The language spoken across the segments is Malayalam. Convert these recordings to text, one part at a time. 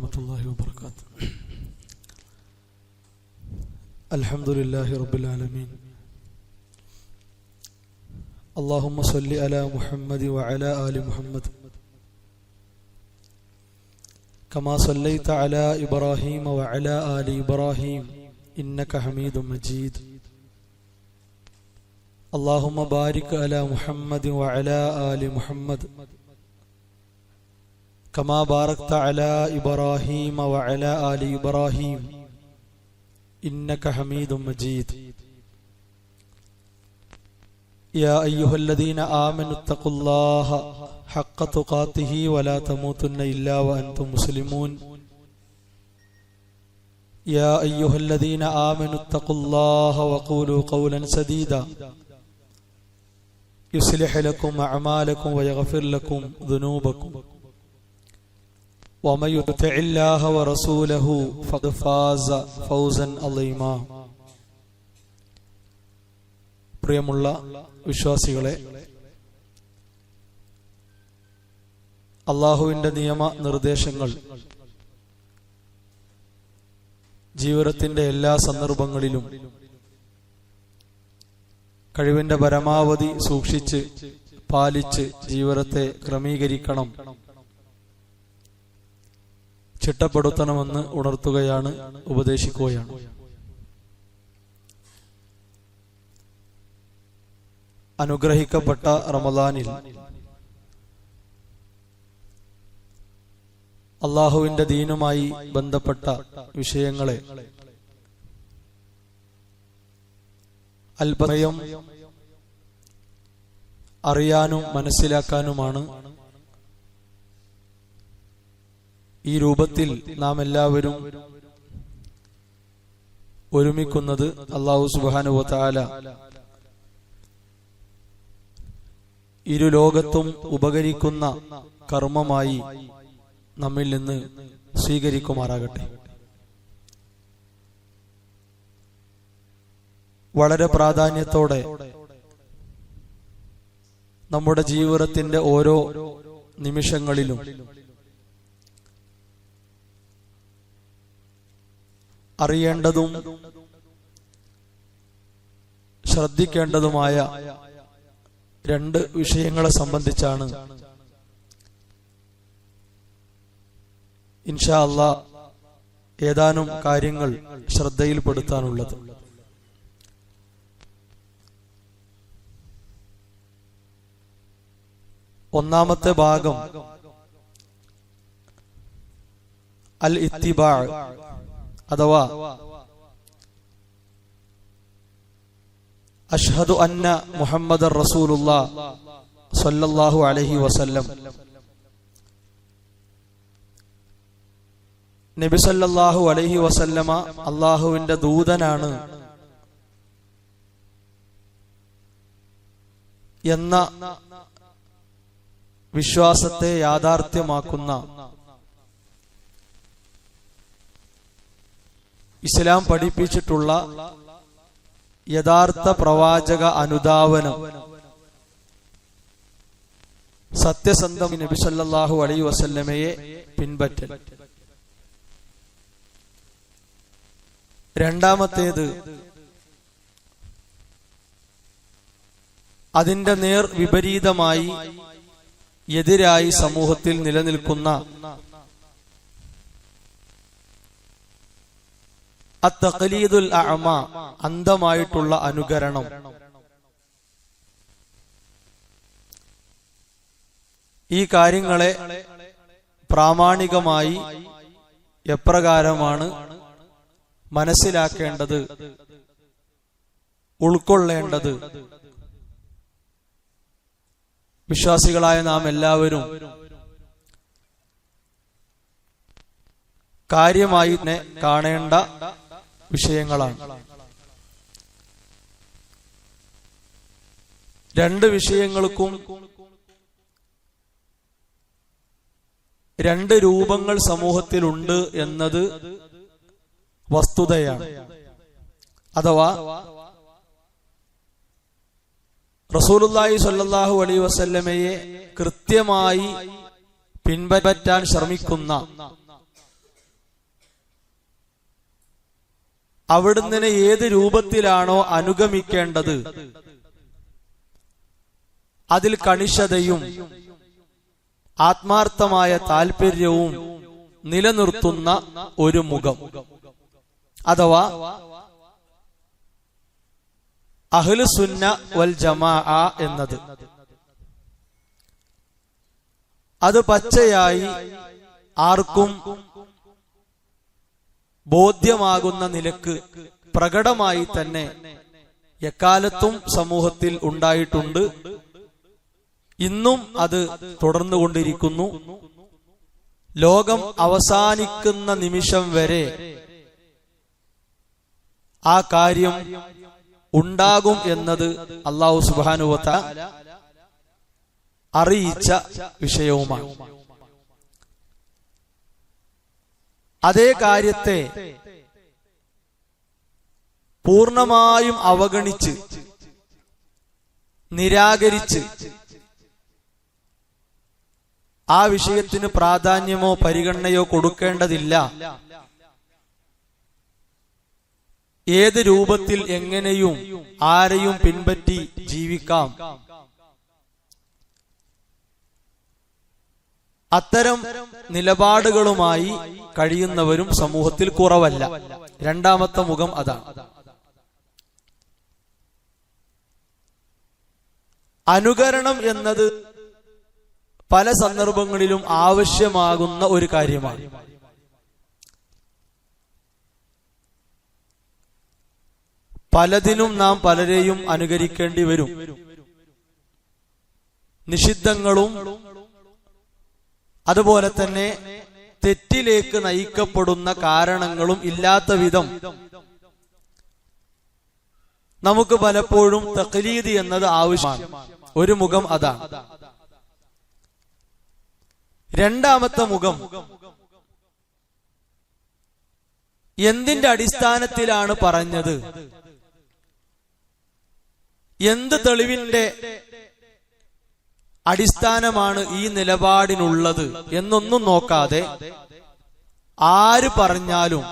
വറഹ്മത്തുള്ളാഹി വബറകാതുഹു. അൽഹംദുലില്ലാഹി റബ്ബിൽ ആലമീൻ. അല്ലാഹുമ്മ സ്വല്ലി അലാ മുഹമ്മദി വഅലാ ആലി മുഹമ്മദ് കമാ സ്വല്ലൈത അലാ ഇബ്രാഹീമ വഅലാ ആലി ഇബ്രാഹീം ഇന്നക ഹമീദും മജീദ്. അല്ലാഹുമ്മ ബാരിക് അലാ മുഹമ്മദി വഅലാ ആലി മുഹമ്മദ് കമാ ബാറക്ത അലാ ഇബ്രാഹീമ വഅലാ ആലി ഇബ്രാഹീം ഇന്നക ഹമീദും മജീദ്. യാ അയ്യുഹല്ലദീന ആമനു തഖുല്ലാഹ ഹഖ്ക തുഖാതിഹി വലാ തമൂതുന്ന ഇല്ലാ വഅൻതും മുസ്ലിമൂൻ. യാ അയ്യുഹല്ലദീന ആമനു തഖുല്ലാഹ വഖൂലു ഖൗലൻ സദീദാ യുസ്ലിഹ് ലക്കും അഅമാലക്കും വയഗ്ഫിർ ലക്കും ദുനൂബക്കും വമൻ യുതിഇല്ലാഹ വറസൂലഹു ഫഖദ് ഫാസ ഫൗസൻ അളീമാ. പ്രിയമുള്ള വിശ്വാസികളെ, അല്ലാഹുവിന്റെ നിയമ നിർദ്ദേശങ്ങൾ ജീവിതത്തിന്റെ എല്ലാ സന്ദർഭങ്ങളിലും കഴിവിന്റെ പരമാവധി സൂക്ഷിച്ച് പാലിച്ച് ജീവിതത്തെ ക്രമീകരിക്കണം, ചിട്ടപ്പെടുത്തണമെന്ന് ഉണർത്തുകയാണ്, ഉപദേശിക്കുകയാണ്. അനുഗ്രഹിക്കപ്പെട്ട റമദാനിൽ അല്ലാഹുവിന്റെ ദീനുമായി ബന്ധപ്പെട്ട വിഷയങ്ങളെ അല്പസമയം അറിയാനും മനസ്സിലാക്കാനുമാണ് ഈ രൂപത്തിൽ നാം എല്ലാവരും ഒരുമിക്കുന്നത്. അല്ലാഹു സുബ്ഹാനഹു വ തആല ഇരു ലോകത്തും ഉപകരിക്കുന്ന കർമ്മമായി നമ്മിൽ നിന്ന് സ്വീകരിക്കുമാറാകട്ടെ. വളരെ പ്രാധാന്യത്തോടെ നമ്മുടെ ജീവിതത്തിന്റെ ഓരോ നിമിഷങ്ങളിലും അറിയേണ്ടതും ശ്രദ്ധിക്കേണ്ടതുമായ രണ്ട് വിഷയങ്ങളെ സംബന്ധിച്ചാണ് ഇൻഷാ അല്ലാഹ് ഏതാനും കാര്യങ്ങൾ ശ്രദ്ധയിൽപ്പെടുത്താനുള്ളത്. ഒന്നാമത്തെ ഭാഗം അൽ ഇത്തിബാ അഥവാ അഷ്ഹദു അന്ന മുഹമ്മദർ റസൂലുള്ളാഹ് സ്വല്ലല്ലാഹു അലൈഹി വസല്ലം. നബി സല്ലല്ലാഹു അലൈഹി വസല്ലമ അല്ലാഹുവിന്റെ ദൂതനാണ് എന്ന വിശ്വാസത്തെ യാഥാർത്ഥ്യമാക്കുന്ന ഇസ്ലാം പഠിപ്പിച്ചിട്ടുള്ള യഥാർത്ഥ പ്രവാചക അനുധാവനം സത്യസന്ധം നബി സല്ലല്ലാഹു അലൈഹി വസല്ലമയെ പിൻപറ്റൽ. രണ്ടാമത്തേത് അതിന്റെ നേർ വിപരീതമായി എതിരായി സമൂഹത്തിൽ നിലനിൽക്കുന്ന അത്തഖലീദുൽ അഅമ അന്ധമായിട്ടുള്ള അനുകരണം. ഈ കാര്യങ്ങളെ പ്രാമാണികമായി എപ്രകാരമാണ് മനസ്സിലാക്കേണ്ടത്, ഉൾക്കൊള്ളേണ്ടത്, വിശ്വാസികളായ നാം എല്ലാവരും കാര്യമായി കാണേണ്ട വിഷയങ്ങളാണ്. രണ്ട് വിഷയങ്ങൾക്കും രണ്ട് രൂപങ്ങൾ സമൂഹത്തിലുണ്ട് എന്നത് വസ്തുതയാണ്. അഥവാ റസൂലുള്ളാഹി സ്വല്ലല്ലാഹു അലൈഹി വസല്ലമയെ കൃത്യമായി പിൻപറ്റാൻ ശ്രമിക്കുന്ന അവിടുന്ന് ഏത് രൂപത്തിലാണോ അനുഗമിക്കേണ്ടത് അതിൽ കണിശതയും ആത്മാർത്ഥമായ താല്പര്യവും നിലനിർത്തുന്ന ഒരു മുഖം, അഥവാ അഹ്ലുസുന്ന വൽ ജമാഅ എന്നത്. അത് പച്ചയായി ആർക്കും ബോധ്യമാകുന്ന നിലക്ക് പ്രകടമായി തന്നെ എക്കാലത്തും സമൂഹത്തിൽ ഉണ്ടായിട്ടുണ്ട്. ഇന്നും അത് തുടർന്നുകൊണ്ടിരിക്കുന്നു. ലോകം അവസാനിക്കുന്ന നിമിഷം വരെ ആ കാര്യം ഉണ്ടാകും എന്നത് അല്ലാഹു സുബ്ഹാനഹു വ തആല അറിയിച്ച വിഷയവുമാണ്. അതേ കാര്യത്തെ പൂർണ്ണമായും അവഗണിച്ച് നിരാകരിച്ച് ആ വിഷയത്തിന് പ്രാധാന്യമോ പരിഗണനയോ കൊടുക്കേണ്ടതില്ല, ഏത് രൂപത്തിൽ എങ്ങനെയും ആരെയും പിൻപറ്റി ജീവിക്കാം, അത്തരം നിലപാടുകളുമായി കഴിയുന്നവരും സമൂഹത്തിൽ കുറവല്ല. രണ്ടാമത്തെ മുഖം അതാണ്. അനുകരണം എന്നത് പല സന്ദർഭങ്ങളിലും ആവശ്യമാകുന്ന ഒരു കാര്യമാണ്. പലതിനും നാം പലരെയും അനുകരിക്കേണ്ടി വരും. നിഷിദ്ധങ്ങളും അതുപോലെ തന്നെ തെറ്റിലേക്ക് നയിക്കപ്പെടുന്ന കാരണങ്ങളും ഇല്ലാത്ത വിധം നമുക്ക് പലപ്പോഴും തഖ്ലീദ് എന്നത് ആവശ്യമാണ്. ഒരു മുഖം അതാണ്. രണ്ടാമത്തെ മുഖം എന്തിന്റെ അടിസ്ഥാനത്തിലാണ് പറഞ്ഞത്, എന്ത് തെളിവിന്റെ അടിസ്ഥാനമാണ് ഈ നിലപാടിനുള്ളത് എന്നൊന്നും നോക്കാതെ ആര് പറഞ്ഞാലും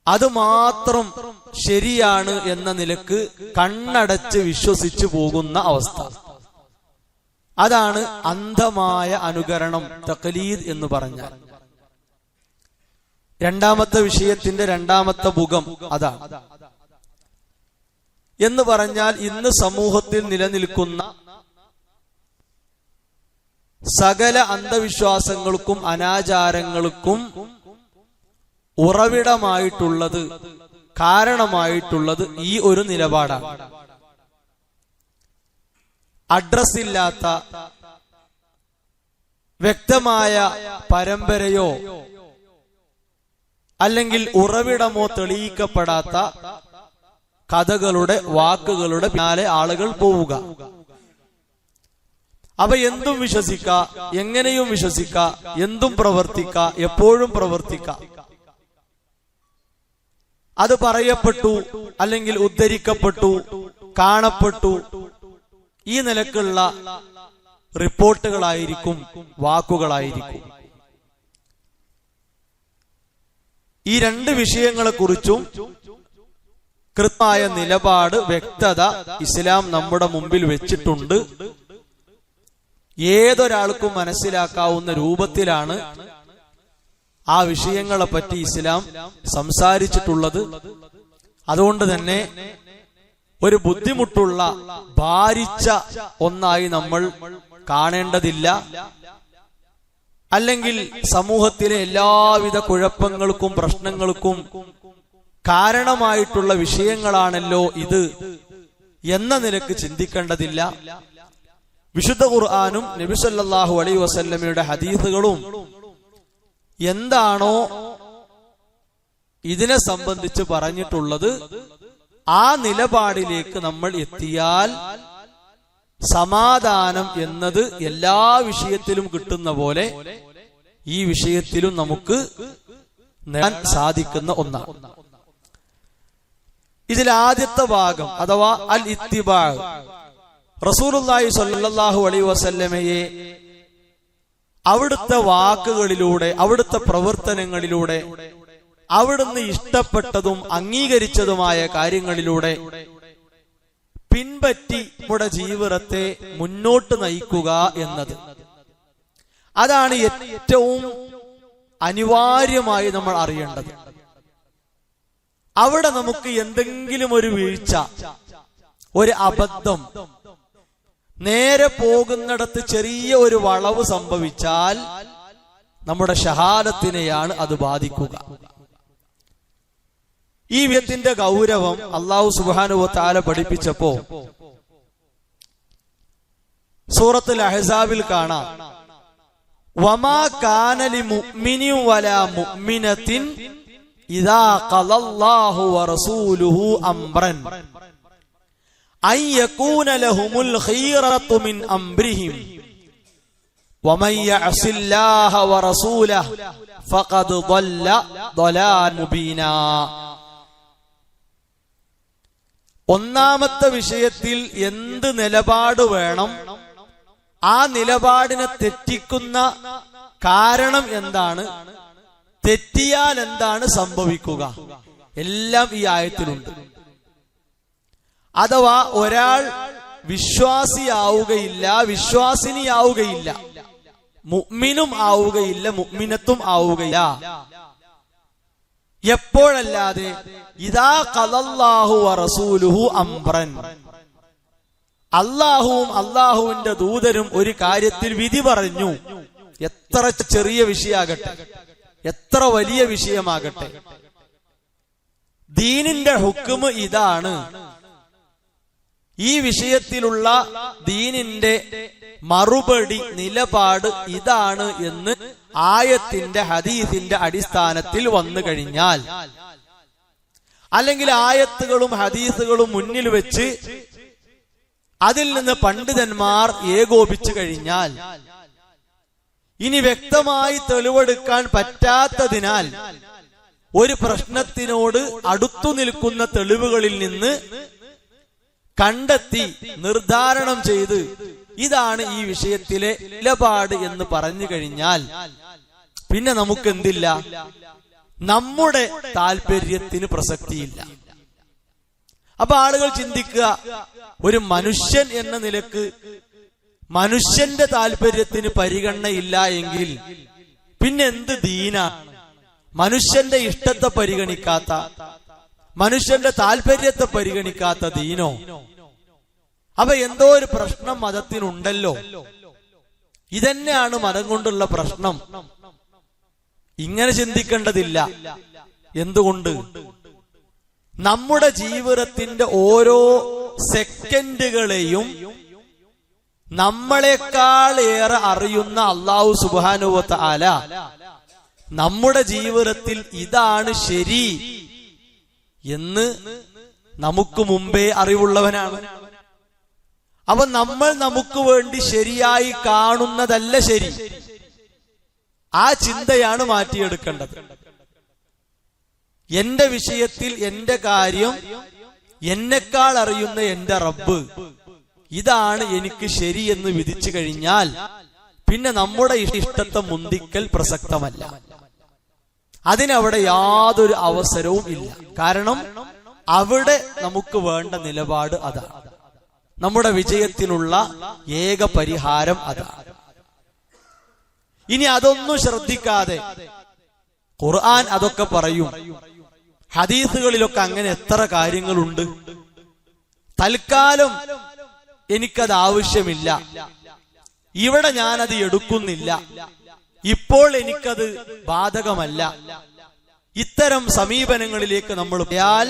അത് മാത്രം ശരിയാണ് എന്ന നിലക്ക് കണ്ണടച്ച് വിശ്വസിച്ചു പോകുന്ന അവസ്ഥ, അതാണ് അന്ധമായ അനുകരണം, തഖ്ലീദ് എന്ന് പറഞ്ഞാൽ. രണ്ടാമത്തെ വിഷയത്തിന്റെ രണ്ടാമത്തെ മുഖം അതാണ്. എന്ന് പറഞ്ഞാൽ ഇന്ന് സമൂഹത്തിൽ നിലനിൽക്കുന്ന സകല അന്ധവിശ്വാസങ്ങൾക്കും അനാചാരങ്ങൾക്കും ഉറവിടമായിട്ടുള്ളത്, കാരണമായിട്ടുള്ളത് ഈ ഒരു നിലപാടാണ്. അഡ്രസ് ഇല്ലാത്ത, വ്യക്തമായ പരമ്പരയോ അല്ലെങ്കിൽ ഉറവിടമോ തെളിയിക്കപ്പെടാത്ത കഥകളുടെ, വാക്കുകളുടെ പിന്നാലെ ആളുകൾ പോവുക. അവ എന്തും വിശ്വസിക്ക, എങ്ങനെയും വിശ്വസിക്ക, എന്തും പ്രവർത്തിക്ക, എപ്പോഴും പ്രവർത്തിക്ക. അത് പറയപ്പെട്ടു, അല്ലെങ്കിൽ ഉദ്ധരിക്കപ്പെട്ടു, കാണപ്പെട്ടു, ഈ നിലക്കുള്ള റിപ്പോർട്ടുകളായിരിക്കും, വാക്കുകളായിരിക്കും. ഈ രണ്ട് വിഷയങ്ങളെക്കുറിച്ചും കൃത്യമായ നിലപാട്, വ്യക്തത ഇസ്ലാം നമ്മുടെ മുമ്പിൽ വെച്ചിട്ടുണ്ട്. ഏതൊരാൾക്കും മനസ്സിലാക്കാവുന്ന രൂപത്തിലാണ് ആ വിഷയങ്ങളെ പറ്റി ഇസ്ലാം സംസാരിച്ചിട്ടുള്ളത്. അതുകൊണ്ട് തന്നെ ഒരു ബുദ്ധിമുട്ടുള്ള, ഭാരിച്ച ഒന്നായി നമ്മൾ കാണേണ്ടതില്ല. അല്ലെങ്കിൽ സമൂഹത്തിലെ എല്ലാവിധ കുഴപ്പങ്ങൾക്കും പ്രശ്നങ്ങൾക്കും കാരണമായിട്ടുള്ള വിഷയങ്ങളാണല്ലോ ഇത് എന്ന നിലക്ക് ചിന്തിക്കേണ്ടതില്ല. വിശുദ്ധ ഖുർആനും നബി സല്ലല്ലാഹു അലൈഹി വസല്ലമയുടെ ഹദീസുകളും എന്താണോ ഇതിനെ സംബന്ധിച്ച് പറഞ്ഞിട്ടുള്ളത്, ആ നിലപാടിലേക്ക് നമ്മൾ എത്തിയാൽ സമാധാനം എന്നത് എല്ലാ വിഷയത്തിലും കിട്ടുന്ന പോലെ ഈ വിഷയത്തിലും നമുക്ക് നേടാൻ സാധിക്കുന്ന ഒന്നാണ്. ഇതിൽ ആദ്യത്തെ ഭാഗം അഥവാ അൽ ഇത്തിബാ, റസൂലുള്ളാഹി സ്വല്ലല്ലാഹു അലൈഹി വസല്ലമയെ അവിടുത്തെ വാക്കുകളിലൂടെ, അവിടുത്തെ പ്രവർത്തനങ്ങളിലൂടെ, അവിടുന്ന് ഇഷ്ടപ്പെട്ടതും അംഗീകരിച്ചതുമായ കാര്യങ്ങളിലൂടെ പിൻപറ്റി നമ്മുടെ ജീവിതത്തെ മുന്നോട്ട് നയിക്കുക എന്നത്, അതാണ് ഏറ്റവും അനിവാര്യമായി നമ്മൾ അറിയേണ്ടത്. അവിടെ നമുക്ക് എന്തെങ്കിലും ഒരു വീഴ്ച, ഒരു അബദ്ധം, നേരെ പോകുന്നിടത്ത് ചെറിയ ഒരു വളവ് സംഭവിച്ചാൽ നമ്മുടെ ഷഹാദത്തിനെയാണ് അത് ബാധിക്കുക. ഈ വിഷയത്തിന്റെ ഗൗരവം അല്ലാഹു സുബ്ഹാനഹു വ തആല പഠിപ്പിച്ചപ്പോ സൂറത്തുൽ അഹ്സാബിൽ കാണാം, വമാ കാന ലിമുഅ്മിനിൻ വലാ മുഅ്മിനത്തിൻ ഇദാ ഖലല്ലാഹു വറസൂലുഹു അംറൻ അൻ യകൂന ലഹുമുൽ ഖീറത്തു മിൻ അംരിഹിം വമൻ യഅസില്ലാഹ വറസൂലഹു ഫഖദ് ضل ضلالا മുബീനാ. ഒന്നാമത്തെ വിഷയത്തിൽ എന്ത് നിലപാട് വേണം, ആ നിലപാടിനെ തെറ്റിക്കുന്ന കാരണം എന്താണ്, തെറ്റിയാൽ എന്താണ് സംഭവിക്കുക, എല്ലാം ഈ ആയത്തിലുണ്ട്. അഥവാ ഒരാൾ വിശ്വാസിയാവുകയില്ല, വിശ്വാസിനിയാവുകയില്ല, മുഅ്മിനും ആവുകയില്ല, മുഅ്മിനത്തും ആവുകയില്ല. എപ്പോഴല്ലാതെ ഇദാ ഖലല്ലാഹു വറസൂലുഹു അംറൻ, അല്ലാഹുവും അല്ലാഹുവിന്റെ ദൂതരും ഒരു കാര്യത്തിൽ വിധി പറഞ്ഞു, എത്ര ചെറിയ വിഷയമാകട്ടെ, എത്ര വലിയ വിഷയമാകട്ടെ, ദീനിന്റെ ഹുക്മ് ഇതാണ്, ഈ വിഷയത്തിലുള്ള ദീനിന്റെ മറുപടി നിലപാട് ഇതാണ് എന്ന് ആയത്തിന്റെ ഹദീസിന്റെ അടിസ്ഥാനത്തിൽ വന്നു കഴിഞ്ഞാൽ, അല്ലെങ്കിൽ ആയത്തുകളും ഹദീസുകളും മുന്നിൽ വെച്ച് അതിൽ നിന്ന് പണ്ഡിതന്മാർ ഏകോപിച്ചു കഴിഞ്ഞാൽ, ഇനി വ്യക്തമായി തെളിവെടുക്കാൻ പറ്റാത്തതിനാൽ ഒരു പ്രശ്നത്തിനോട് അടുത്തു നിൽക്കുന്ന തെളിവുകളിൽ നിന്ന് കണ്ടെത്തി നിർദ്ധാരണം ചെയ്ത് ഇതാണ് ഈ വിഷയത്തിലെ നിലപാട് എന്ന് പറഞ്ഞു കഴിഞ്ഞാൽ പിന്നെ നമുക്ക് എന്തില്ല, നമ്മുടെ താല്പര്യത്തിന് പ്രസക്തിയില്ല. അപ്പൊ ആളുകൾ ചിന്തിക്കുക, ഒരു മനുഷ്യൻ എന്ന നിലക്ക് മനുഷ്യന്റെ താല്പര്യത്തിന് പരിഗണനയില്ല എങ്കിൽ പിന്നെ എന്ത് ദീനാണ്? മനുഷ്യന്റെ ഇഷ്ടത്തെ പരിഗണിക്കാത്ത, മനുഷ്യന്റെ താല്പര്യത്തെ പരിഗണിക്കാത്ത ദീനോ? അപ്പൊ എന്തോ ഒരു പ്രശ്നം മതത്തിനുണ്ടല്ലോ. ഇതന്നെയാണ് മതം കൊണ്ടുള്ള പ്രശ്നം. ഇങ്ങനെ ചിന്തിക്കേണ്ടതില്ല. എന്തുകൊണ്ട്? നമ്മുടെ ജീവിതത്തിന്റെ ഓരോ സെക്കൻഡുകളെയും നമ്മളെക്കാൾ ഏറെ അറിയുന്ന അല്ലാഹു സുബ്ഹാനഹു വ തആല നമ്മുടെ ജീവിതത്തിൽ ഇതാണ് ശരി എന്ന് നമുക്ക് മുമ്പേ അറിവുള്ളവനാണ്. അപ്പൊ നമ്മൾ നമുക്ക് വേണ്ടി ശരിയായി കാണുന്നതല്ല ശരി, ആ ചിന്തയാണ് മാറ്റിയെടുക്കേണ്ടത്. എന്റെ വിഷയത്തിൽ എന്റെ കാര്യം എന്നെക്കാൾ അറിയുന്ന എന്റെ റബ്ബ് ഇതാണ് എനിക്ക് ശരി എന്ന് വിധിച്ചു കഴിഞ്ഞാൽ പിന്നെ നമ്മുടെ ഇഷ്ടത്തെ മുന്തിക്കൽ പ്രസക്തമല്ല. അതിനവിടെ യാതൊരു അവസരവും ഇല്ല. കാരണം അവിടെ നമുക്ക് വേണ്ട നിലപാട് അതാണ്. നമ്മുടെ വിജയത്തിനുള്ള ഏക പരിഹാരം അതാണ്. ഇനി അതൊന്നും ശ്രദ്ധിക്കാതെ ഖുർആൻ അതൊക്കെ പറയും, ഹദീസുകളിലൊക്കെ അങ്ങനെ എത്ര കാര്യങ്ങളുണ്ട്. തൽക്കാലം എനിക്കത് ആവശ്യമില്ല, ഇവിടെ ഞാനത് എടുക്കുന്നില്ല, ഇപ്പോൾ എനിക്കത് ബാധകമല്ല. ഇത്തരം സമീപനങ്ങളിലേക്ക് നമ്മൾ പോയാൽ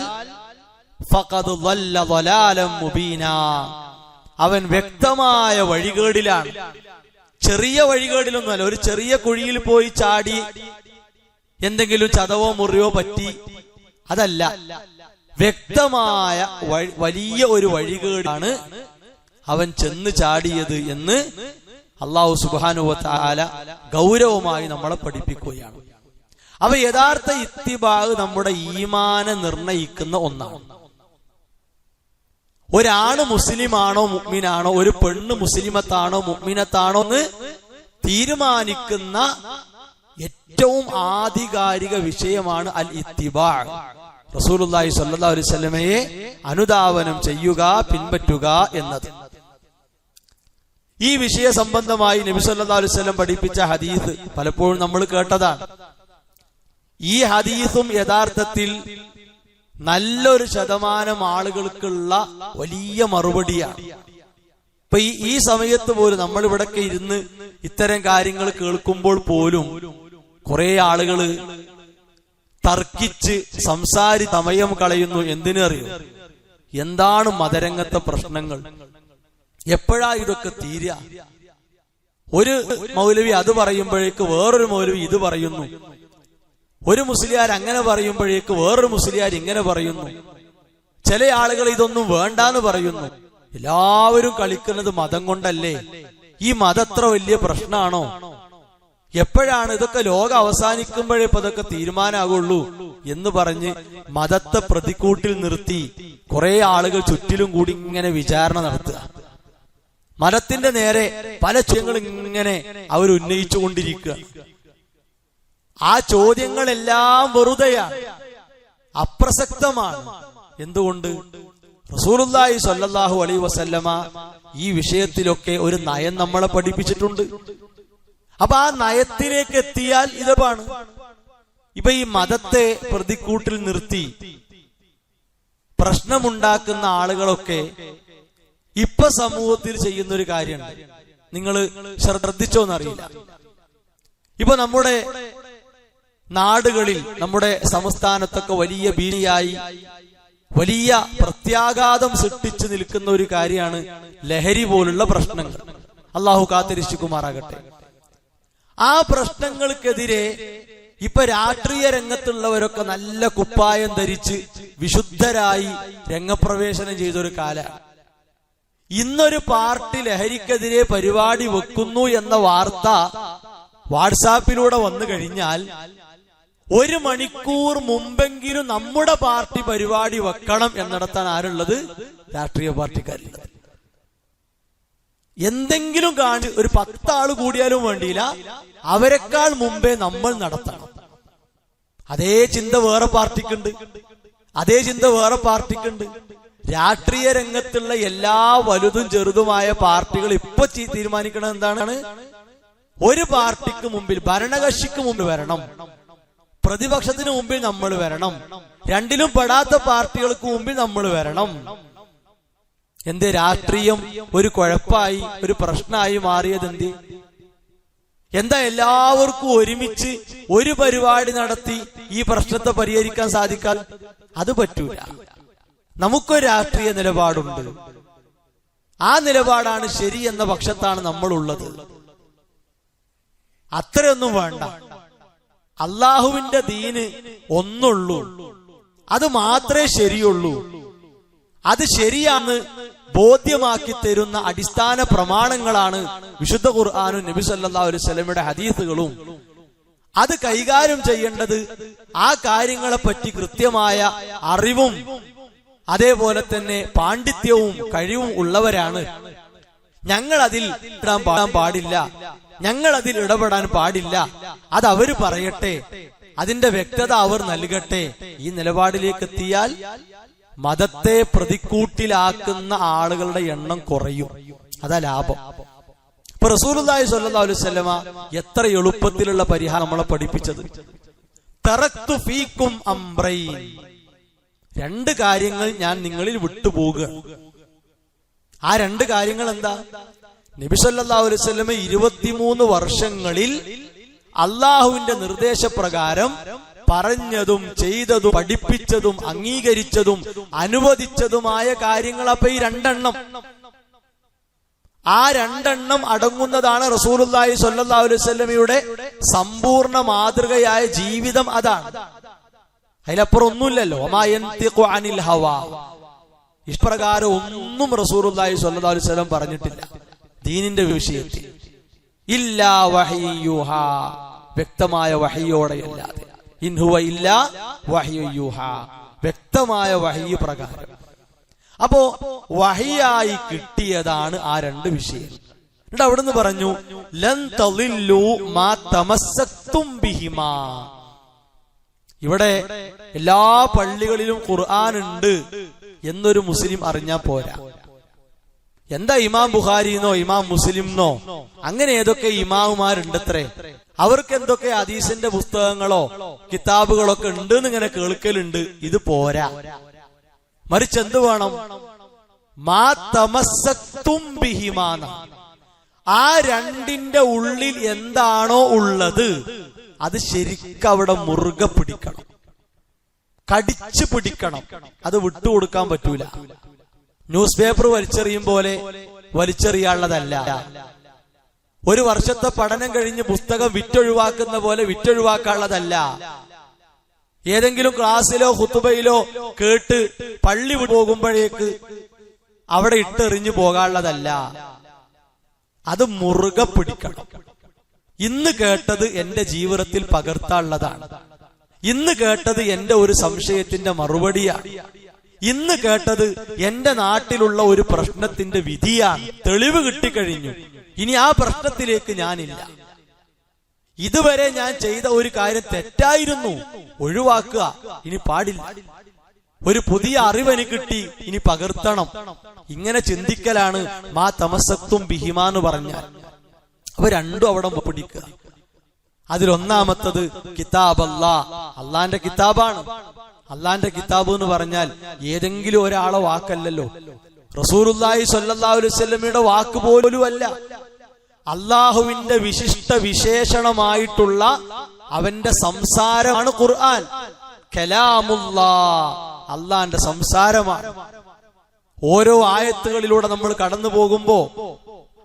ഫഖദ് ളല്ല ളലാലൻ മുബീനാ, അവൻ വ്യക്തമായ വഴികേടിലാണ്. ചെറിയ വഴികേടിലൊന്നുമല്ല. ഒരു ചെറിയ കുഴിയിൽ പോയി ചാടി എന്തെങ്കിലും ചതവോ മുറിയോ പറ്റി അതല്ല, വ്യക്തമായ വലിയ ഒരു വഴികേടാണ് അവൻ ചെന്ന് ചാടിയത് എന്ന് അല്ലാഹു സുബ്ഹാനഹു വ തആല ഗൗരവമായി നമ്മളെ പഠിപ്പിക്കുകയാണ്. അപ്പൊ യഥാർത്ഥ ഇത്തിബാഅ് നമ്മുടെ ഈമാനെ നിർണയിക്കുന്ന ഒന്നാണ്. ഒരാണ് മുസ്ലിമാണോ മുഅ്മിനാണോ, ഒരു പെണ്ണ് മുസ്ലിമത്താണോ മുഅ്മിനത്താണോ എന്ന് തീരുമാനിക്കുന്ന ഏറ്റവും ആധികാരിക വിഷയമാണ് അൽ ഇത്തിബാ. റസൂലുള്ളാഹി സ്വല്ലല്ലാഹു അലൈഹി വസല്ലമയെ അനുധാവനം ചെയ്യുക, പിൻപറ്റുക എന്നത്. ഈ വിഷയ സംബന്ധമായി നബി സല്ലല്ലാഹു അലൈഹി വസല്ലം പഠിപ്പിച്ച ഹദീസ് പലപ്പോഴും നമ്മൾ കേട്ടതാണ്. ഈ ഹദീസും യഥാർത്ഥത്തിൽ നല്ലൊരു ശതമാനം ആളുകൾക്കുള്ള വലിയ മറുപടിയാണ്. ഇപ്പൊ ഈ സമയത്ത് പോലും നമ്മൾ ഇവിടൊക്കെ ഇരുന്ന് ഇത്തരം കാര്യങ്ങൾ കേൾക്കുമ്പോൾ പോലും കുറെ ആളുകള് തർക്കിച്ച് സമയം കളയുന്നു. എന്തിനറിയോ? എന്താണ് മതരംഗത്തെ പ്രശ്നങ്ങൾ, എപ്പോഴാ ഇതൊക്കെ തീരുക? ഒരു മൗലവി അത് പറയുമ്പോഴേക്ക് വേറൊരു മൗലവി ഇത് പറയുന്നു, ഒരു മുസ്ലിയാർ അങ്ങനെ പറയുമ്പോഴേക്ക് വേറൊരു മുസ്ലിയാർ ഇങ്ങനെ പറയുന്നു, ചില ആളുകൾ ഇതൊന്നും വേണ്ടാന്ന് പറയുന്നു. എല്ലാവരും കളിക്കുന്നത് മതം കൊണ്ടല്ലേ? ഈ മതം അത്ര വലിയ പ്രശ്നമാണോ? എപ്പോഴാണ് ഇതൊക്കെ ലോകം അവസാനിക്കുമ്പോഴേ ഇപ്പൊ ഇതൊക്കെ തീരുമാനമാകുള്ളൂ എന്ന് പറഞ്ഞ് മതത്തെ പ്രതിക്കൂട്ടിൽ നിർത്തി കുറെ ആളുകൾ ചുറ്റിലും കൂടി ഇങ്ങനെ വിചാരണ നടത്തുക. മതത്തിന്റെ നേരെ പല ചോദ്യങ്ങളും ഇങ്ങനെ അവർ ഉന്നയിച്ചുകൊണ്ടിരിക്കുക. ആ ചോദ്യങ്ങളെല്ലാം വെറുതെയാണ്, അപ്രസക്തമാണ്. എന്തുകൊണ്ട്? റസൂലുള്ളാഹി സ്വല്ലല്ലാഹു അലൈഹി വസല്ലമ ഈ വിഷയത്തിലൊക്കെ ഒരു നയം നമ്മളെ പഠിപ്പിച്ചിട്ടുണ്ട്. അപ്പൊ ആ നയത്തിലേക്ക് എത്തിയാൽ ഇതാണ്. ഇപ്പൊ ഈ മതത്തെ പ്രതിക്കൂട്ടിൽ നിർത്തി പ്രശ്നമുണ്ടാക്കുന്ന ആളുകളൊക്കെ ഇപ്പൊ സമൂഹത്തിൽ ചെയ്യുന്നൊരു കാര്യമുണ്ട്. നിങ്ങൾ ശ്രദ്ധിച്ചോന്നറിയില്ല. ഇപ്പൊ നമ്മുടെ നാടുകളിൽ, നമ്മുടെ സംസ്ഥാനത്തൊക്കെ വലിയ ഭീതിയായി വലിയ പ്രത്യാഘാതം സൃഷ്ടിച്ചു നിൽക്കുന്ന ഒരു കാര്യമാണ് ലഹരി പോലുള്ള പ്രശ്നങ്ങൾ. അള്ളാഹു കാത്തിരക്ഷിക്കുമാറാകട്ടെ. ആ പ്രശ്നങ്ങൾക്കെതിരെ ഇപ്പൊ രാഷ്ട്രീയ രംഗത്തുള്ളവരൊക്കെ നല്ല കുപ്പായം ധരിച്ച് വിശുദ്ധരായി രംഗപ്രവേശനം ചെയ്തൊരു കാലമാണ്. ഇന്നൊരു പാർട്ടി ലഹരിക്കെതിരെ പരിപാടി വെക്കുന്നു എന്ന വാർത്ത വാട്സാപ്പിലൂടെ വന്നു കഴിഞ്ഞാൽ 1 മണിക്കൂർ മുമ്പെങ്കിലും നമ്മുടെ പാർട്ടി പരിപാടി വെക്കണം എന്നിടത്താണ് ആരുള്ളത്? രാഷ്ട്രീയ പാർട്ടിക്കാരുള്ളത്. എന്തെങ്കിലും കാണി ഒരു 10 ആള് കൂടിയാലും വേണ്ടിയില്ല, അവരെക്കാൾ മുമ്പേ നമ്മൾ നടത്തണം. അതേ ചിന്ത വേറെ പാർട്ടിക്കുണ്ട്, അതേ ചിന്ത വേറെ പാർട്ടിക്കുണ്ട്. രാഷ്ട്രീയ രംഗത്തുള്ള എല്ലാ വലുതും ചെറുതുമായ പാർട്ടികൾ ഇപ്പൊ തീരുമാനിക്കണം എന്താണ്? ഒരു പാർട്ടിക്ക് മുമ്പിൽ, ഭരണകക്ഷിക്ക് മുമ്പിൽ വരണം, പ്രതിപക്ഷത്തിന് മുമ്പിൽ നമ്മൾ വരണം, രണ്ടിലും പെടാത്ത പാർട്ടികൾക്ക് മുമ്പിൽ നമ്മൾ വരണം. എന്തേ രാഷ്ട്രീയം ഒരു കുഴപ്പമായി, ഒരു പ്രശ്നമായി മാറിയത് എന്ത്? എന്താ എല്ലാവർക്കും ഒരുമിച്ച് ഒരു പരിപാടി നടത്തി ഈ പ്രശ്നത്തെ പരിഹരിക്കാൻ സാധിക്കാൻ? അത് പറ്റൂല. നമുക്കൊരു രാഷ്ട്രീയ നിലപാടുണ്ട്. ആ നിലപാടാണ് ശരി എന്ന പക്ഷത്താണ് നമ്മളുള്ളത്. അത്രയൊന്നും വേണ്ട. അള്ളാഹുവിന്റെ ദീന് ഒന്നുള്ളൂ, അത് മാത്രമേ ശരിയുള്ളൂ. അത് ശരിയാന്ന് ബോധ്യമാക്കി തരുന്ന അടിസ്ഥാന പ്രമാണങ്ങളാണ് വിശുദ്ധ ഖുർആനും നബി സല്ലല്ലാഹു അലൈഹി വസല്ലമയുടെ ഹദീസുകളും. അത് കൈകാര്യം ചെയ്യേണ്ടത് ആ കാര്യങ്ങളെ പറ്റി കൃത്യമായ അറിവും അതേപോലെ തന്നെ പാണ്ഡിത്യവും കഴിവും ഉള്ളവരാണ്. ഞങ്ങൾ അതിൽ ഇടപെടാൻ പാടില്ല, ഞങ്ങൾ അതിൽ ഇടപെടാൻ പാടില്ല, അത് അവര് പറയട്ടെ, അതിന്റെ വ്യക്തത അവർ നൽകട്ടെ. ഈ നിലപാടിലേക്ക് എത്തിയാൽ മതത്തെ പ്രതിക്കൂട്ടിലാക്കുന്ന ആളുകളുടെ എണ്ണം കുറയും. അതാ ലാഭം. ഇപ്പൊ റസൂലുള്ളാഹി സ്വല്ലല്ലാഹു അലൈഹി വസല്ലമ എത്ര എളുപ്പത്തിലുള്ള പരിഹാരം നമ്മളെ പഠിപ്പിച്ചത്. തറക്തു ഫീക്കും അംറൈൻ, 2 കാര്യങ്ങൾ ഞാൻ നിങ്ങളിൽ വിട്ടുപോകുക. ആ 2 കാര്യങ്ങൾ എന്താ? നബി സല്ലല്ലാഹു അലൈഹി വസല്ലമ 23 വർഷങ്ങളിൽ അള്ളാഹുവിന്റെ നിർദ്ദേശപ്രകാരം പറഞ്ഞതും ചെയ്തതും പഠിപ്പിച്ചതും അംഗീകരിച്ചതും അനുവദിച്ചതുമായ കാര്യങ്ങൾ. അപ്പൊ ഈ 2 എണ്ണം, ആ 2 എണ്ണം അടങ്ങുന്നതാണ് റസൂലുള്ളാഹി സ്വല്ലല്ലാഹു അലൈഹി വസല്ലമയുടെ സമ്പൂർണ്ണ മാതൃകയായ ജീവിതം. അതാണ്, അതിലപ്പുറം ഒന്നുമില്ലല്ലോ. വമാ യൻതിഖു അനിൽ ഹവാ, ഇഷ്പ്രകാരം ഒന്നും റസൂലുള്ളാഹി സ്വല്ലല്ലാഹു അലൈഹി വസല്ലം പറഞ്ഞിട്ടില്ല ദീനിന്റെ വിഷയത്തിൽ. ഇല്ലാ വഹയ്യുഹാ, വ്യക്തമായ വഹയ്യോടെയല്ലാതെ. ഇൻ ഹുവ ഇല്ലാ വഹയ്യുഹാ, വ്യക്തമായ വഹയ്യ് പ്രകാരം. അപ്പോ വഹയ്യായി കിട്ടിയതാണ് ആ 2 വിഷയം. എന്നിട്ട് അവിടുന്ന് പറഞ്ഞു ലൻ തളില്ലു മാ തമസ്സക്തും ബിഹിമാ. ഇവിടെ എല്ലാ പള്ളികളിലും ഖുർആൻ ഉണ്ട് എന്നൊരു മുസ്ലിം അറിഞ്ഞാ പോരാ. എന്താ ഇമാം ബുഖാരിന്നോ ഇമാം മുസ്ലിംന്നോ അങ്ങനെ ഏതൊക്കെ ഇമാമുമാരുണ്ടത്രേ, അവർക്ക് എന്തൊക്കെ ഹദീസിന്റെ പുസ്തകങ്ങളോ കിതാബുകളൊക്കെ ഉണ്ട് എന്നിങ്ങനെ കേൾക്കലുണ്ട്. ഇത് പോരാ, മറിച്ച് എന്ത് വേണം? മാ തമസ്സക്തും ബിഹിമാന. ആ രണ്ടിന്റെ ഉള്ളിൽ എന്താണോ ഉള്ളത് അത് ശരിക്കും അവിടെ മുറുകെ പിടിക്കണം, കടിച്ചു പിടിക്കണം. അത് വിട്ടുകൊടുക്കാൻ പറ്റൂല. ന്യൂസ് പേപ്പർ വലിച്ചെറിയും പോലെ വലിച്ചെറിയാനുള്ളതല്ല. ഒരു വർഷത്തെ പഠനം കഴിഞ്ഞ് പുസ്തകം വിറ്റൊഴിവാക്കുന്ന പോലെ വിറ്റൊഴിവാക്കാനുള്ളതല്ല. ഏതെങ്കിലും ക്ലാസ്സിലോ ഖുതുബയിലോ കേട്ട് പള്ളി പോകുമ്പോഴേക്ക് അവിടെ ഇട്ടെറിഞ്ഞു പോകാനുള്ളതല്ല. അത് മുറുകെ പിടിക്കണം. ഇന്ന് കേട്ടത് എന്റെ ജീവിതത്തിൽ പകർത്താനുള്ളതാണ്. ഇന്ന് കേട്ടത് എന്റെ ഒരു സംശയത്തിന്റെ മറുപടിയാണ്. ഇന്ന് കേട്ടത് എന്റെ നാട്ടിലുള്ള ഒരു പ്രശ്നത്തിന്റെ വിധിയാണ്. തെളിവ് കിട്ടിക്കഴിഞ്ഞു. ഇനി ആ പ്രശ്നത്തിലേക്ക് ഞാനില്ല. ഇതുവരെ ഞാൻ ചെയ്ത ഒരു കാര്യം തെറ്റായിരുന്നു, ഒഴിവാക്കുക, ഇനി പാടില്ല. ഒരു പുതിയ അറിവ് എനിക്ക് കിട്ടി, ഇനി പകർത്തണം. ഇങ്ങനെ ചിന്തിക്കലാണ് മാ തമസ്സക്തും ബിഹിമാന്ന് പറഞ്ഞാൽ. അപ്പൊ രണ്ടും അവിടെ പിടിക്കുക. അതിലൊന്നാമത്തത് കിതാബ് അള്ളാന്റെ കിതാബാണ്. അള്ളാന്റെ കിതാബ് എന്ന് പറഞ്ഞാൽ ഏതെങ്കിലും ഒരാളെ വാക്കല്ലല്ലോ, റസൂലുള്ളാഹി സ്വല്ലല്ലാഹു അലൈഹി വസല്ലമയുടെ വാക്ക് പോലും അല്ല. അള്ളാഹുവിന്റെ വിശിഷ്ട വിശേഷണമായിട്ടുള്ള അവന്റെ സംസാരമാണ് ഖുർആൻ. കലാമുല്ലാഹ്, അള്ളാന്റെ സംസാരമാണ്. ഓരോ ആയത്തുകളിലൂടെ നമ്മൾ കടന്നു പോകുമ്പോ